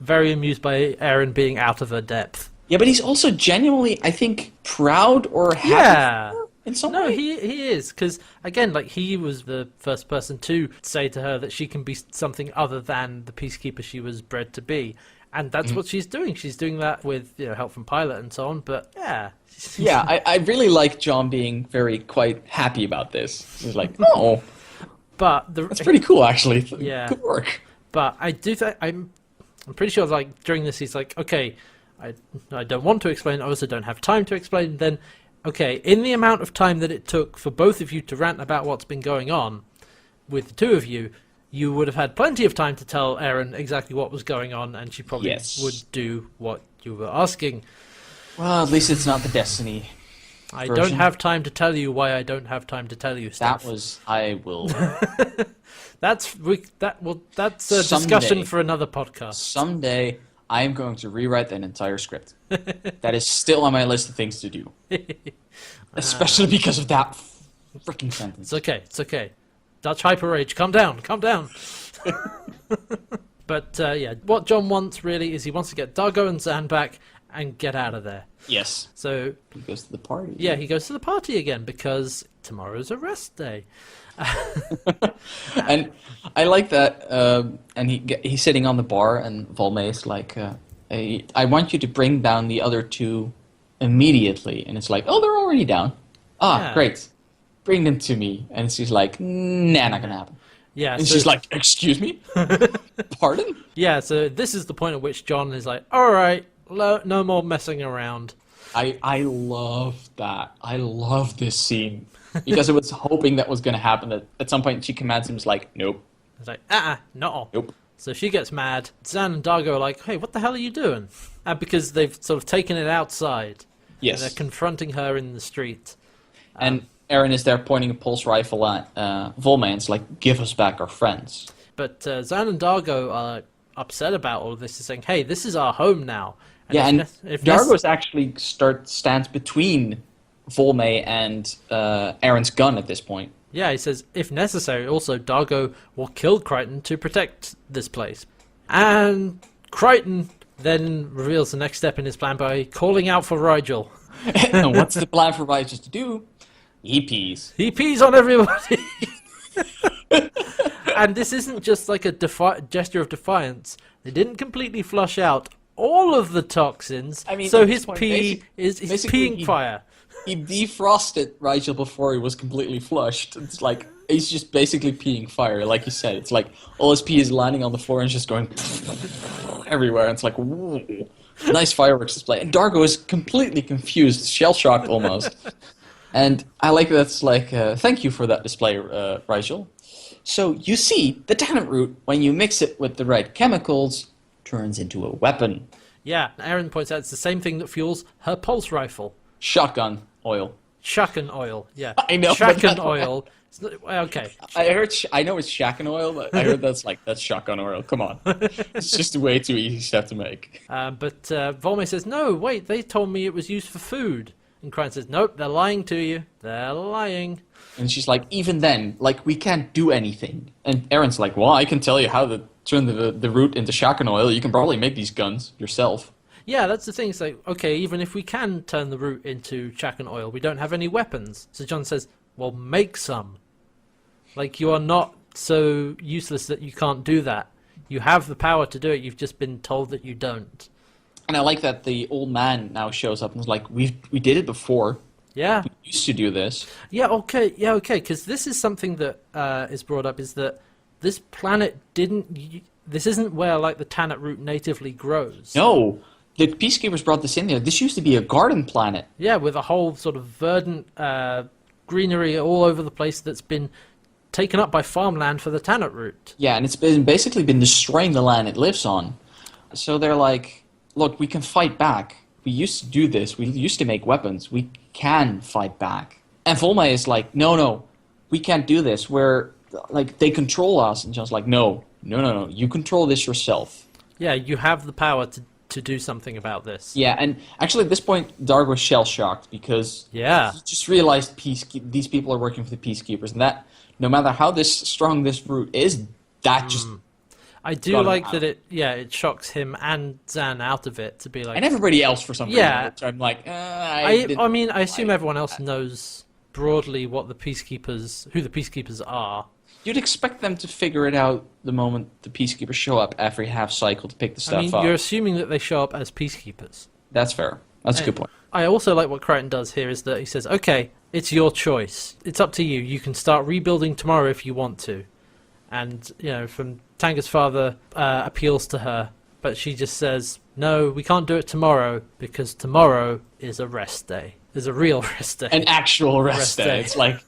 S1: very amused by Erin being out of her depth.
S2: Yeah, but he's also genuinely, I think, proud or happy for her in some way.
S1: No, he is, because, again, like, he was the first person to say to her that she can be something other than the peacekeeper she was bred to be. And that's what she's doing. She's doing that with help from Pilot and so on, but, yeah.
S2: Yeah, I really like John being quite happy about this. He's like, oh,
S1: but
S2: that's pretty cool, actually.
S1: Yeah.
S2: Good work.
S1: But I do think, I'm pretty sure, like, during this, he's like, okay, I don't want to explain, I also don't have time to explain, then, okay, in the amount of time that it took for both of you to rant about what's been going on with the two of you, you would have had plenty of time to tell Erin exactly what was going on, and she probably would do what you were asking.
S2: Well, at least it's not the Destiny
S1: I
S2: version.
S1: don't have time to tell you why I don't have time to tell you stuff.
S2: I will...
S1: That's a discussion for another podcast.
S2: Someday, I am going to rewrite that entire script. That is still on my list of things to do. Especially because of that freaking sentence.
S1: It's okay. Dutch hyper rage, calm down. But, what John wants, really, is he wants to get Dargo and Zan back and get out of there.
S2: Yes.
S1: So
S2: he goes to the party.
S1: Yeah, he goes to the party again because tomorrow's a rest day.
S2: And I like that. And he's sitting on the bar, and Volmey's like, I want you to bring down the other two immediately. And it's like, oh, they're already down. Ah, great. Bring them to me. And she's like, nah, not gonna happen.
S1: Yeah,
S2: and she's like, excuse me? Pardon?
S1: Yeah, so this is the point at which John is like, all right, no more messing around.
S2: I love that. I love this scene. Because I was hoping that was going to happen. That at some point she commands him, is like, nope.
S1: It's like, no.
S2: Nope.
S1: So she gets mad. Zan and Dargo are like, hey, what the hell are you doing? Because they've sort of taken it outside.
S2: Yes.
S1: And they're confronting her in the street.
S2: And Aaron is there pointing a pulse rifle at Volmey, and it's like, give us back our friends.
S1: But Zan and Dargo are upset about all of this, saying, hey, this is our home now.
S2: And Dargo actually stands between Volmey and Aaron's gun at this point.
S1: Yeah, he says, if necessary, also Dargo will kill Crichton to protect this place. And Crichton then reveals the next step in his plan by calling out for Rigel.
S2: And what's the plan for Rigel to do? He pees.
S1: He pees on everybody. And this isn't just like a gesture of defiance. They didn't completely flush out all of the toxins, so his pee is peeing fire.
S2: He defrosted Rigel before he was completely flushed. It's like, he's just basically peeing fire, like you said. It's like, all his pee is landing on the floor and just going everywhere. It's like, whoa. Nice fireworks display. And Dargo is completely confused, shell-shocked almost. And I like that's like, thank you for that display, Rigel. So, you see, the tannate root, when you mix it with the right chemicals, turns into a weapon.
S1: Yeah, Aaron points out it's the same thing that fuels her pulse rifle.
S2: Shotgun oil.
S1: Shaken oil, yeah.
S2: I know.
S1: Shaken oil. Okay.
S2: I know it's shaken oil, but I heard that's shotgun oil. Come on. It's just a way too easy step to make.
S1: But Volmey says, no, wait, they told me it was used for food. And Crichton says, nope, they're lying to you. They're lying.
S2: And she's like, even then, like, we can't do anything. And Aaron's like, well, I can tell you how to turn the root into shaken oil. You can probably make these guns yourself.
S1: Yeah, that's the thing. It's like, okay, even if we can turn the root into chac and oil, we don't have any weapons. So John says, well, make some. Like, you are not so useless that you can't do that. You have the power to do it. You've just been told that you don't.
S2: And I like that the old man now shows up and is like, we did it before.
S1: Yeah.
S2: We used to do this.
S1: Yeah, okay. Because this is something that is brought up, is that this planet didn't... This isn't where, like, the Tannet root natively grows.
S2: No. The Peacekeepers brought this in there. This used to be a garden planet.
S1: Yeah, with a whole sort of verdant greenery all over the place that's been taken up by farmland for the Tannet root.
S2: Yeah, and it's basically been destroying the land it lives on. So they're like, look, we can fight back. We used to do this. We used to make weapons. We can fight back. And Volmai is like, no, we can't do this. We're, like, they control us. And John's like, no, you control this yourself.
S1: Yeah, you have the power to do something about this.
S2: Yeah, and actually at this point, Darg was shell-shocked because he just realized these people are working for the Peacekeepers, and that, no matter how strong this root is, that just...
S1: I do like that it shocks him and Zan out of it to be like...
S2: And everybody else for some reason.
S1: Yeah.
S2: So I'm like,
S1: I mean, I assume everyone else knows broadly what the Peacekeepers, who the Peacekeepers are.
S2: You'd expect them to figure it out the moment the Peacekeepers show up every half cycle to pick the stuff up.
S1: You're assuming that they show up as Peacekeepers.
S2: That's fair. That's a good point.
S1: I also like what Crichton does here is that he says, okay, it's your choice. It's up to you. You can start rebuilding tomorrow if you want to. And, from Tanga's father appeals to her, but she just says, no, we can't do it tomorrow because tomorrow is a rest day. Is a real rest day.
S2: An actual rest day. It's like,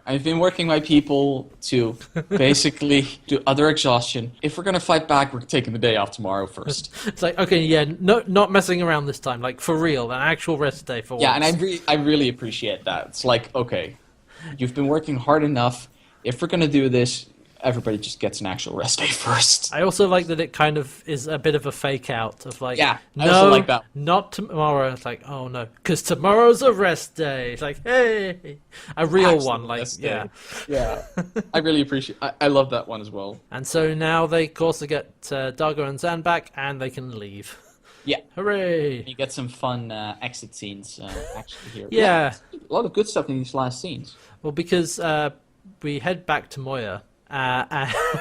S2: I've been working my people to basically do other exhaustion. If we're going to fight back, we're taking the day off tomorrow first.
S1: It's like, okay, yeah, not messing around this time. Like, for real, an actual rest day for once.
S2: Yeah, and I really appreciate that. It's like, okay, you've been working hard enough. If we're going to do this, everybody just gets an actual rest day first.
S1: I also like that it kind of is a bit of a fake out of like,
S2: yeah,
S1: no,
S2: I also like that.
S1: Not tomorrow. It's like, oh no, because tomorrow's a rest day. It's like, hey, a real actual one. Like, yeah.
S2: I really appreciate. I love that one as well.
S1: And so now they, of course, get Dargo and Zan back, and they can leave.
S2: Yeah,
S1: hooray!
S2: You get some fun exit scenes actually here.
S1: Yeah,
S2: a lot of good stuff in these last scenes.
S1: Well, because we head back to Moya.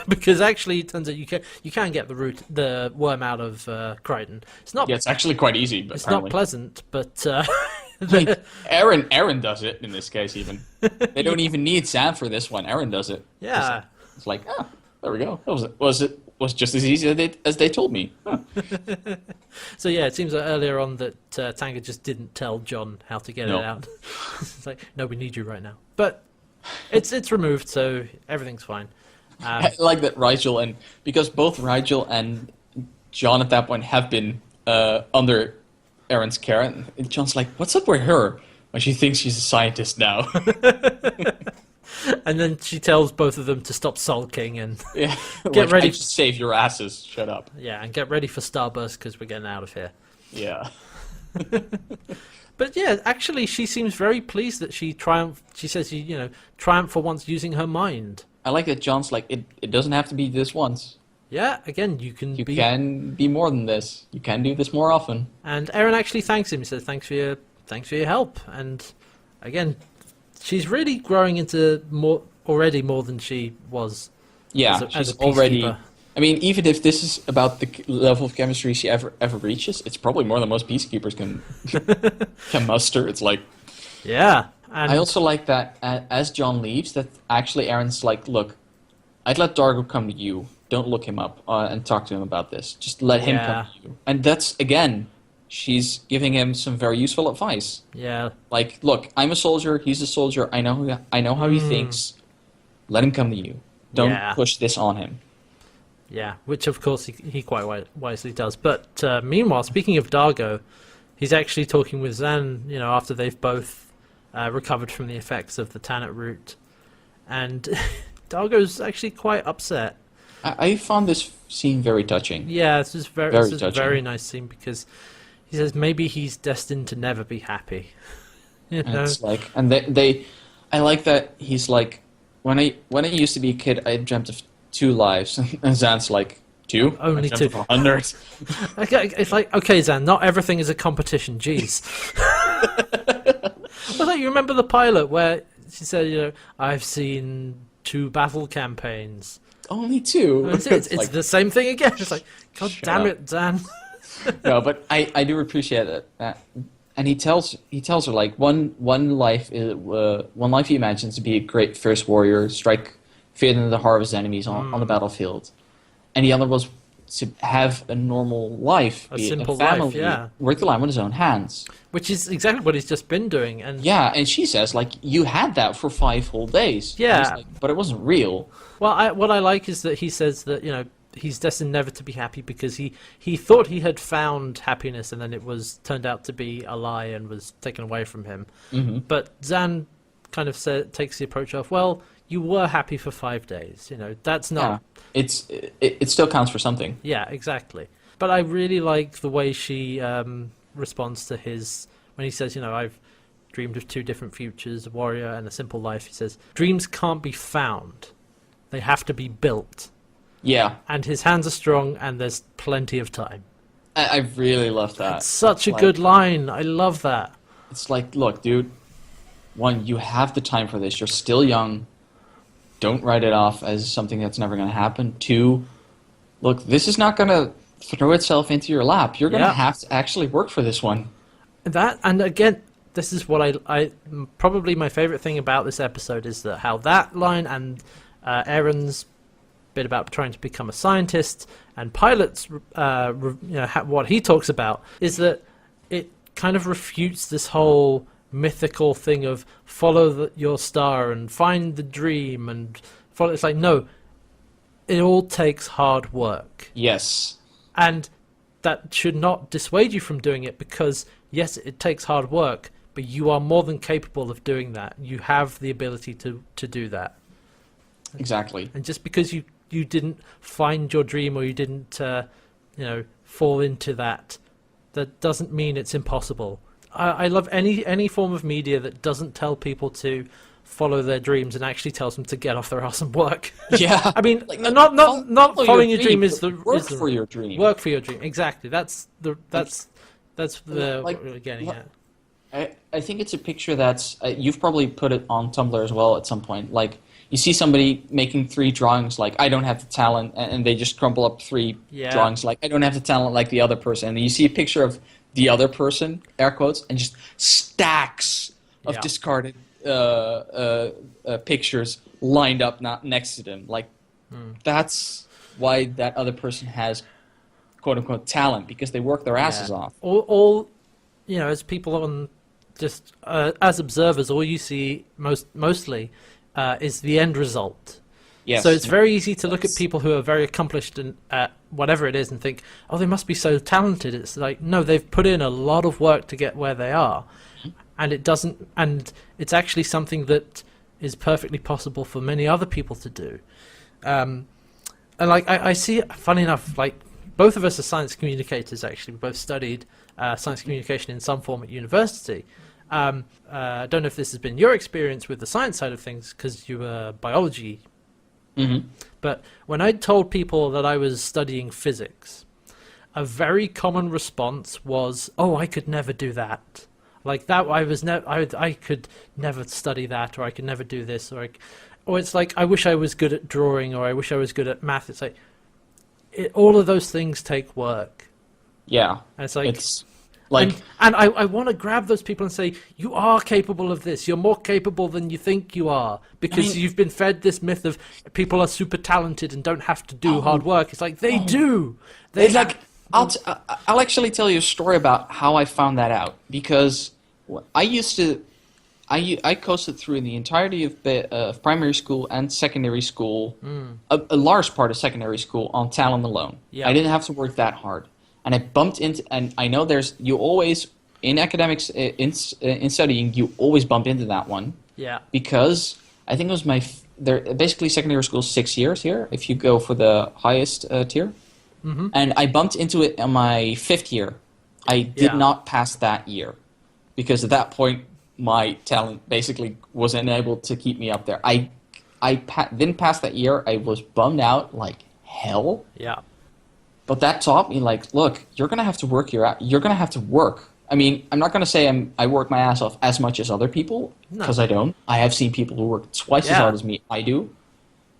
S1: Because actually, it turns out you can get the worm out of Crichton. It's not.
S2: Yeah, it's actually quite easy. But
S1: it's not pleasant, but
S2: Aaron does it in this case. Even they don't even need Sam for this one. Aaron does it.
S1: Yeah,
S2: it's like, there we go. That was just as easy as they told me. Huh.
S1: So yeah, it seems like earlier on that Tanga just didn't tell John how to get it out. It's like, no, we need you right now, but. It's removed, so everything's fine.
S2: I like that Rigel, and because both Rigel and John at that point have been under Aaron's care, and John's like, "What's up with her?" When she thinks she's a scientist now.
S1: And then she tells both of them to stop sulking and
S2: get ready to save your asses. Shut up.
S1: Yeah, and get ready for Starburst because we're getting out of here.
S2: Yeah.
S1: But yeah, actually, she seems very pleased that she triumphed. She says she, triumphed for once using her mind.
S2: I like that John's like, it doesn't have to be this once.
S1: Yeah, again, you can
S2: be more than this. You can do this more often.
S1: And Aaron actually thanks him. He says, thanks for your help. And again, she's really growing into already more than she was.
S2: Yeah, she's already... I mean, even if this is about the level of chemistry she ever reaches, it's probably more than most peacekeepers can muster. It's like...
S1: Yeah. And
S2: I also like that as John leaves, that actually Aaron's like, look, I'd let Dargo come to you. Don't look him up and talk to him about this. Just let him come to you. And that's, again, she's giving him some very useful advice.
S1: Yeah.
S2: Like, look, I'm a soldier. He's a soldier. I know how he thinks. Let him come to you. Don't push this on him.
S1: Yeah, which of course he quite wisely does. But meanwhile, speaking of Dargo, he's actually talking with Zan, after they've both recovered from the effects of the Tannet root. And Dargo's actually quite upset.
S2: I found this scene very touching.
S1: Yeah, this is a very nice scene because he says maybe he's destined to never be happy.
S2: It's like, and I like that he's like, when I used to be a kid, I dreamt of 2 lives, and Zan's like, 2?
S1: Only 2.
S2: 100.
S1: Okay, it's like, okay, Zan, not everything is a competition. Jeez. Well, like, you remember the pilot where she said, you know, I've seen 2 battle campaigns.
S2: Only 2.
S1: It's
S2: like,
S1: the same thing again. It's like, God damn
S2: up.
S1: it, Zan.
S2: No, but I do appreciate it. And he tells her like one life he imagines to be a great fierce warrior, strike fear into the heart of his enemies on the battlefield, and the other was to have a normal life,
S1: A simple
S2: family,
S1: life, yeah.
S2: work the land with his own hands.
S1: Which is exactly what he's just been doing. And
S2: Yeah, and she says like you had that for 5 whole days.
S1: Yeah.
S2: And he's like, but it wasn't real.
S1: well, what I like is that he says that, you know, he's destined never to be happy because he thought he had found happiness and then it was turned out to be a lie and was taken away from him.
S2: Mm-hmm.
S1: But Zan kind of takes the approach of, well, you were happy for 5 days. You know, that's not.
S2: Yeah, it still counts for something.
S1: Yeah, exactly. But I really like the way she responds to his when he says, you know, I've dreamed of 2 different futures, a warrior and a simple life. He says, dreams can't be found; they have to be built.
S2: Yeah,
S1: And his hands are strong, and there's plenty of time.
S2: I really love that.
S1: It's such a
S2: Like,
S1: good line. I love that.
S2: It's like, look, dude. 1, you have the time for this. You're still young. Don't write it off as something that's never going to happen. 2, look, this is not going to throw itself into your lap. You're going to have to actually work for this one.
S1: And again, this is what I probably my favorite thing about this episode is that how that line and Aaron's bit about trying to become a scientist and Pilot's what he talks about is that it kind of refutes this whole mythical thing of follow your star and find the dream and follow. It's like, no, it all takes hard work.
S2: Yes.
S1: And that should not dissuade you from doing it because, yes, it takes hard work, but you are more than capable of doing that. You have the ability to do that.
S2: Exactly.
S1: And just because you didn't find your dream or you didn't, fall into that doesn't mean it's impossible. I love any form of media that doesn't tell people to follow their dreams and actually tells them to get off their ass and work.
S2: Yeah.
S1: I mean,
S2: Like,
S1: not following your dream is the
S2: work
S1: is the,
S2: for your dream.
S1: Work for your dream. Exactly. That's what we're getting at.
S2: I think it's a picture that's you've probably put it on Tumblr as well at some point. Like you see somebody making 3 drawings like I don't have the talent, and they just crumple up 3 drawings like I don't have the talent like the other person. And you see a picture of the other person, air quotes, and just stacks of discarded pictures lined up not next to them. Like that's why that other person has quote unquote talent, because they work their asses off.
S1: All as people on just as observers, all you see mostly is the end result.
S2: Yes.
S1: So it's very easy to look at people who are very accomplished at whatever it is and think, oh, they must be so talented. It's like, no, they've put in a lot of work to get where they are, and it's actually something that is perfectly possible for many other people to do. And like I see, funny enough, like both of us are science communicators. Actually, we both studied science communication in some form at university. I don't know if this has been your experience with the science side of things because you were biology.
S2: Mm-hmm.
S1: But when I told people that I was studying physics, a very common response was, "Oh, I could never do that. Like that, I could never study that, or I could never do this, or it's like I wish I was good at drawing, or I wish I was good at math." It's like all of those things take work.
S2: Yeah,
S1: and it's like.
S2: And
S1: I want to grab those people and say, you are capable of this. You're more capable than you think you are because you've been fed this myth of people are super talented and don't have to do hard work. It's like they do.
S2: I'll actually tell you a story about how I found that out, because I coasted through the entirety of primary school and secondary school, a large part of secondary school on talent alone.
S1: Yeah.
S2: I didn't have to work that hard. And I bumped into, and I know you always, in academics, in studying, you always bump into that one.
S1: Yeah.
S2: Because I think it was basically secondary school 6 years here, if you go for the highest tier.
S1: Mm-hmm.
S2: And I bumped into it in my 5th year. I did not pass that year, because at that point, my talent basically wasn't able to keep me up there. I didn't pass that year. I was bummed out like hell.
S1: Yeah.
S2: But that taught me, like, look, you're going to have to work you're going to have to work. I mean, I'm not going to say I work my ass off as much as other people, because I don't. I have seen people who work twice as hard as I do,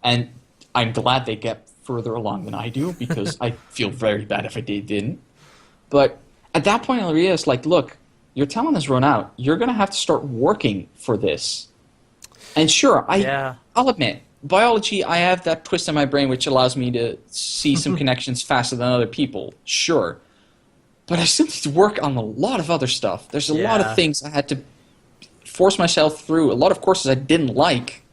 S2: and I'm glad they get further along than I do, because I feel very bad if they didn't. But at that point, I realized, like, look, your talent has run out. You're going to have to start working for this. And sure, I'll admit, biology, I have that twist in my brain which allows me to see some connections faster than other people. Sure. But I still need to work on a lot of other stuff. There's a lot of things I had to force myself through. A lot of courses I didn't like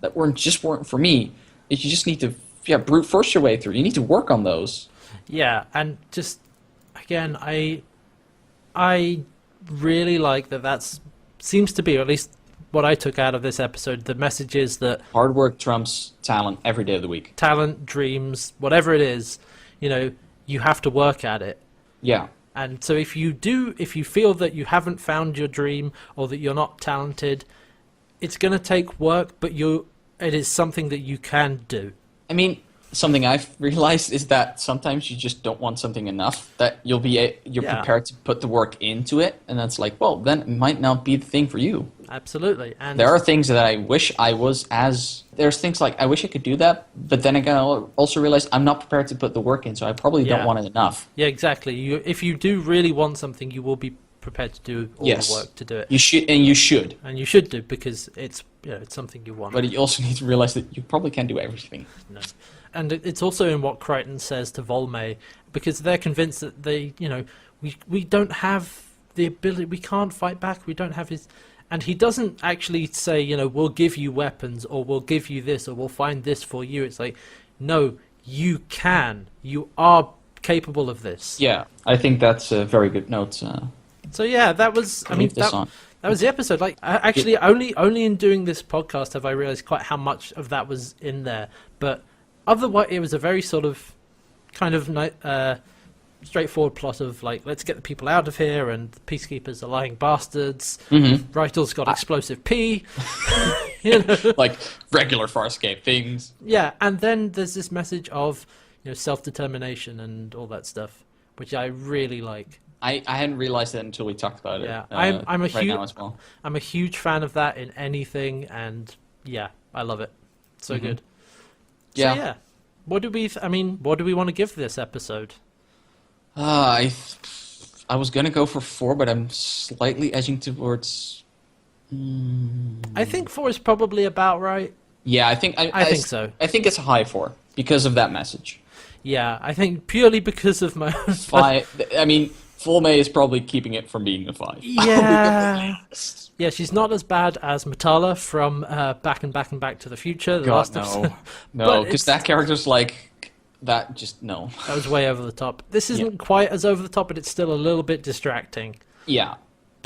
S2: that weren't for me. You just need to brute force your way through. You need to work on those. Yeah,
S1: and just again, I really like that. Seems to be, or at least what I took out of this episode. The message is that
S2: hard work trumps talent every day of the week.
S1: Talent, dreams, whatever it is, you have to work at it.
S2: Yeah.
S1: And so if you feel that you haven't found your dream or that you're not talented, it's going to take work, but it is something that you can do.
S2: I mean, something I've realized is that sometimes you just don't want something enough that you're prepared to put the work into it, and that's like, well, then it might not be the thing for you.
S1: Absolutely. And
S2: there are things that I wish I was there's things like I wish I could do that, but then again, I also realize I'm not prepared to put the work in, so I probably don't want it enough.
S1: Yeah, exactly. If you do really want something, you will be prepared to do all the work to do it.
S2: You should.
S1: And you should do, because it's it's something you want.
S2: But you also need to realize that you probably can't do everything.
S1: No. And it's also in what Crichton says to Volmay, because they're convinced that we don't have the ability, we can't fight back, we don't have his... And he doesn't actually say, we'll give you weapons, or we'll give you this, or we'll find this for you. It's like, no, you can. You are capable of this.
S2: Yeah, I think that's a very good note.
S1: So yeah, that was... that was the episode. Like, actually, only in doing this podcast have I realized quite how much of that was in there. But otherwise, it was a very sort of kind of straightforward plot of, like, let's get the people out of here, and the peacekeepers are lying bastards. Rytel's got explosive pee.
S2: Like regular Farscape things.
S1: Yeah, and then there's this message of self-determination and all that stuff, which I really like.
S2: I hadn't realized that until we talked about it.
S1: Yeah, I'm a huge fan of that in anything, and yeah, I love it. So good.
S2: Yeah.
S1: So yeah, what do we want to give this episode?
S2: I was gonna go for 4, but I'm slightly edging towards.
S1: I think 4 is probably about right.
S2: Yeah, I think so. I think it's a high 4 because of that message.
S1: Yeah, I think purely because of my
S2: 5. I mean, Volmay is probably keeping it from being a 5.
S1: Yeah. Yeah, she's not as bad as Matala from Back and Back to the Future.
S2: No, because that character's like. That just, no.
S1: That was way over the top. This isn't quite as over the top, but it's still a little bit distracting.
S2: Yeah.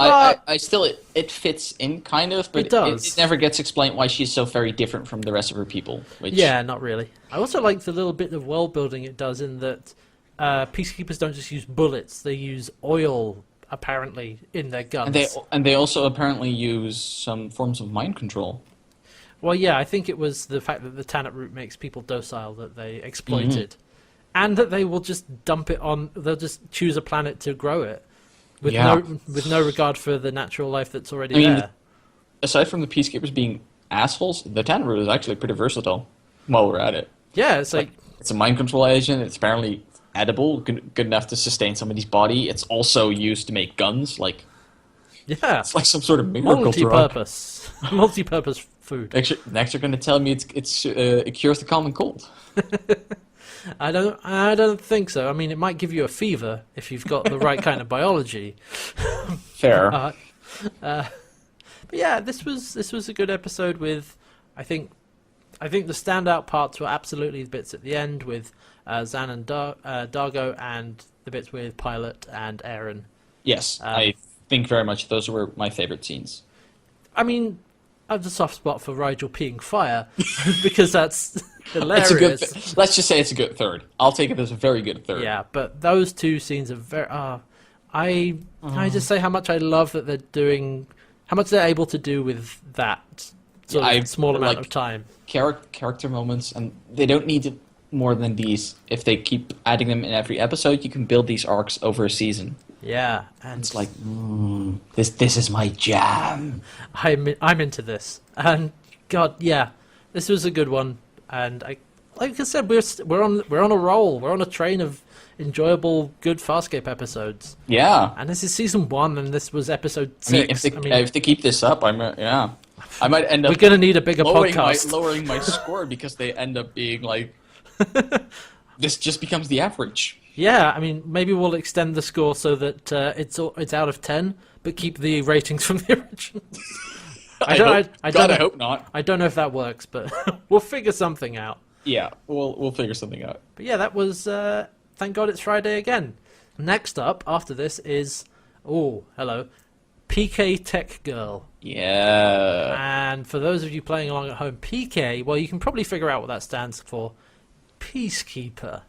S2: I still, it fits in, kind of, but
S1: it does.
S2: It never gets explained why she's so very different from the rest of her people. Which...
S1: Yeah, not really. I also like the little bit of world building it does in that peacekeepers don't just use bullets, they use oil, apparently, in their guns.
S2: And they also apparently use some forms of mind control.
S1: Well, yeah, I think it was the fact that the Tannet root makes people docile that they exploited. And that they will just dump it on, they'll just choose a planet to grow it. With no regard for the natural life that's already there.
S2: Aside from the peacekeepers being assholes, the Tannet root is actually pretty versatile while we're at it.
S1: Yeah, it's like
S2: it's a mind control agent, it's apparently edible, good enough to sustain somebody's body. It's also used to make guns, like...
S1: Yeah.
S2: It's like some sort of miracle drug.
S1: Multi-purpose food.
S2: Next you're going to tell me it cures the common cold.
S1: I don't think so. I mean, it might give you a fever if you've got the right kind of biology.
S2: Fair.
S1: But yeah, this was a good episode with, I think the standout parts were absolutely the bits at the end with Zan and Dargo, and the bits with Pilot and Aaron.
S2: Yes, I think very much those were my favorite scenes.
S1: I mean, I have a soft spot for Rigel peeing fire because that's hilarious.
S2: Let's just say it's a good third. I'll take it as a very good third.
S1: Yeah, but those two scenes are very... can I just say how much I love that they're doing... How much they're able to do with that sort of small amount of time.
S2: Character moments, and they don't need to more than these. If they keep adding them in every episode, you can build these arcs over a season.
S1: Yeah, and
S2: It's like, this is my jam.
S1: I'm into this, and God, yeah, this was a good one, and like I said, we're on a roll. We're on a train of enjoyable, good Farscape episodes.
S2: Yeah.
S1: And this is season 1, and this was episode 6.
S2: If they keep this up, I might end up.
S1: We're gonna need a bigger podcast.
S2: Lowering my score because they end up being like, this just becomes the average.
S1: Yeah, I mean, maybe we'll extend the score so that it's out of 10, but keep the ratings from the original.
S2: I hope not.
S1: I don't know if that works, but we'll figure something out.
S2: Yeah, we'll figure something out.
S1: But yeah, that was thank God it's Friday again. Next up after this is hello, PK Tech Girl.
S2: Yeah.
S1: And for those of you playing along at home, PK, well, you can probably figure out what that stands for. Peacekeeper.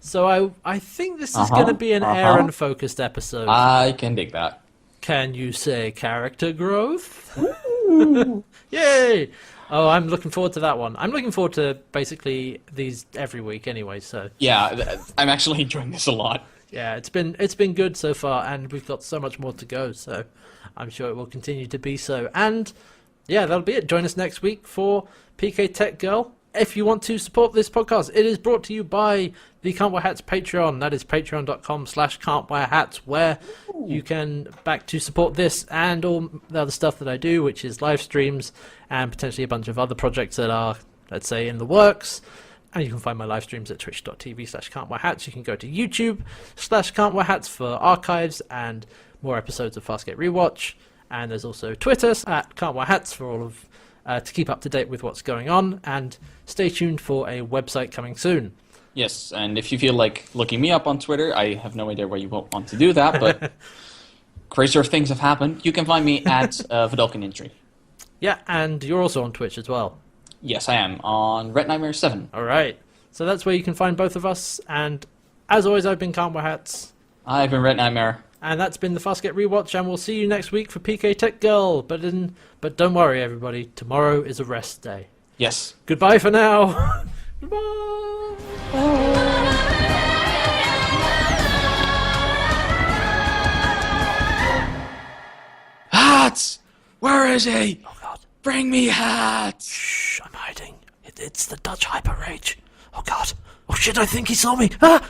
S1: So I think this is going to be an Aaron-focused episode.
S2: I can dig that.
S1: Can you say character growth? Yay! Oh, I'm looking forward to that one. I'm looking forward to basically these every week anyway, so...
S2: Yeah, I'm actually enjoying this a lot.
S1: Yeah, it's been good so far, and we've got so much more to go, so I'm sure it will continue to be so. And yeah, that'll be it. Join us next week for PK Tech Girl. If you want to support this podcast, it is brought to you by the CantWearHats Patreon. That is patreon.com/CantWearHats, where you can back to support this and all the other stuff that I do, which is live streams and potentially a bunch of other projects that are, let's say, in the works. And you can find my live streams at twitch.tv/CantWearHats. You can go to YouTube/CantWearHats for archives and more episodes of Farscape Rewatch. And there's also Twitter at CantWearHats for all of to keep up to date with what's going on. And stay tuned for a website coming soon.
S2: Yes, and if you feel like looking me up on Twitter, I have no idea why you won't want to do that, but crazier things have happened. You can find me at Vidalcan Injury.
S1: Yeah, and you're also on Twitch as well.
S2: Yes, I am, on RedNightmare 7.
S1: All right. So that's where you can find both of us. And as always, I've been CantWearHats.
S2: I've been RedNightmare.
S1: And that's been the Farscape Rewatch, and we'll see you next week for PK Tech Girl. But don't worry, everybody. Tomorrow is a rest day.
S2: Yes.
S1: Goodbye for now. Goodbye.
S2: Hats! Where is he?
S1: Oh, God.
S2: Bring me Hats!
S1: Shh, I'm hiding. It's the Dutch hyper rage. Oh, God. Oh, shit, I think he saw me. Ah!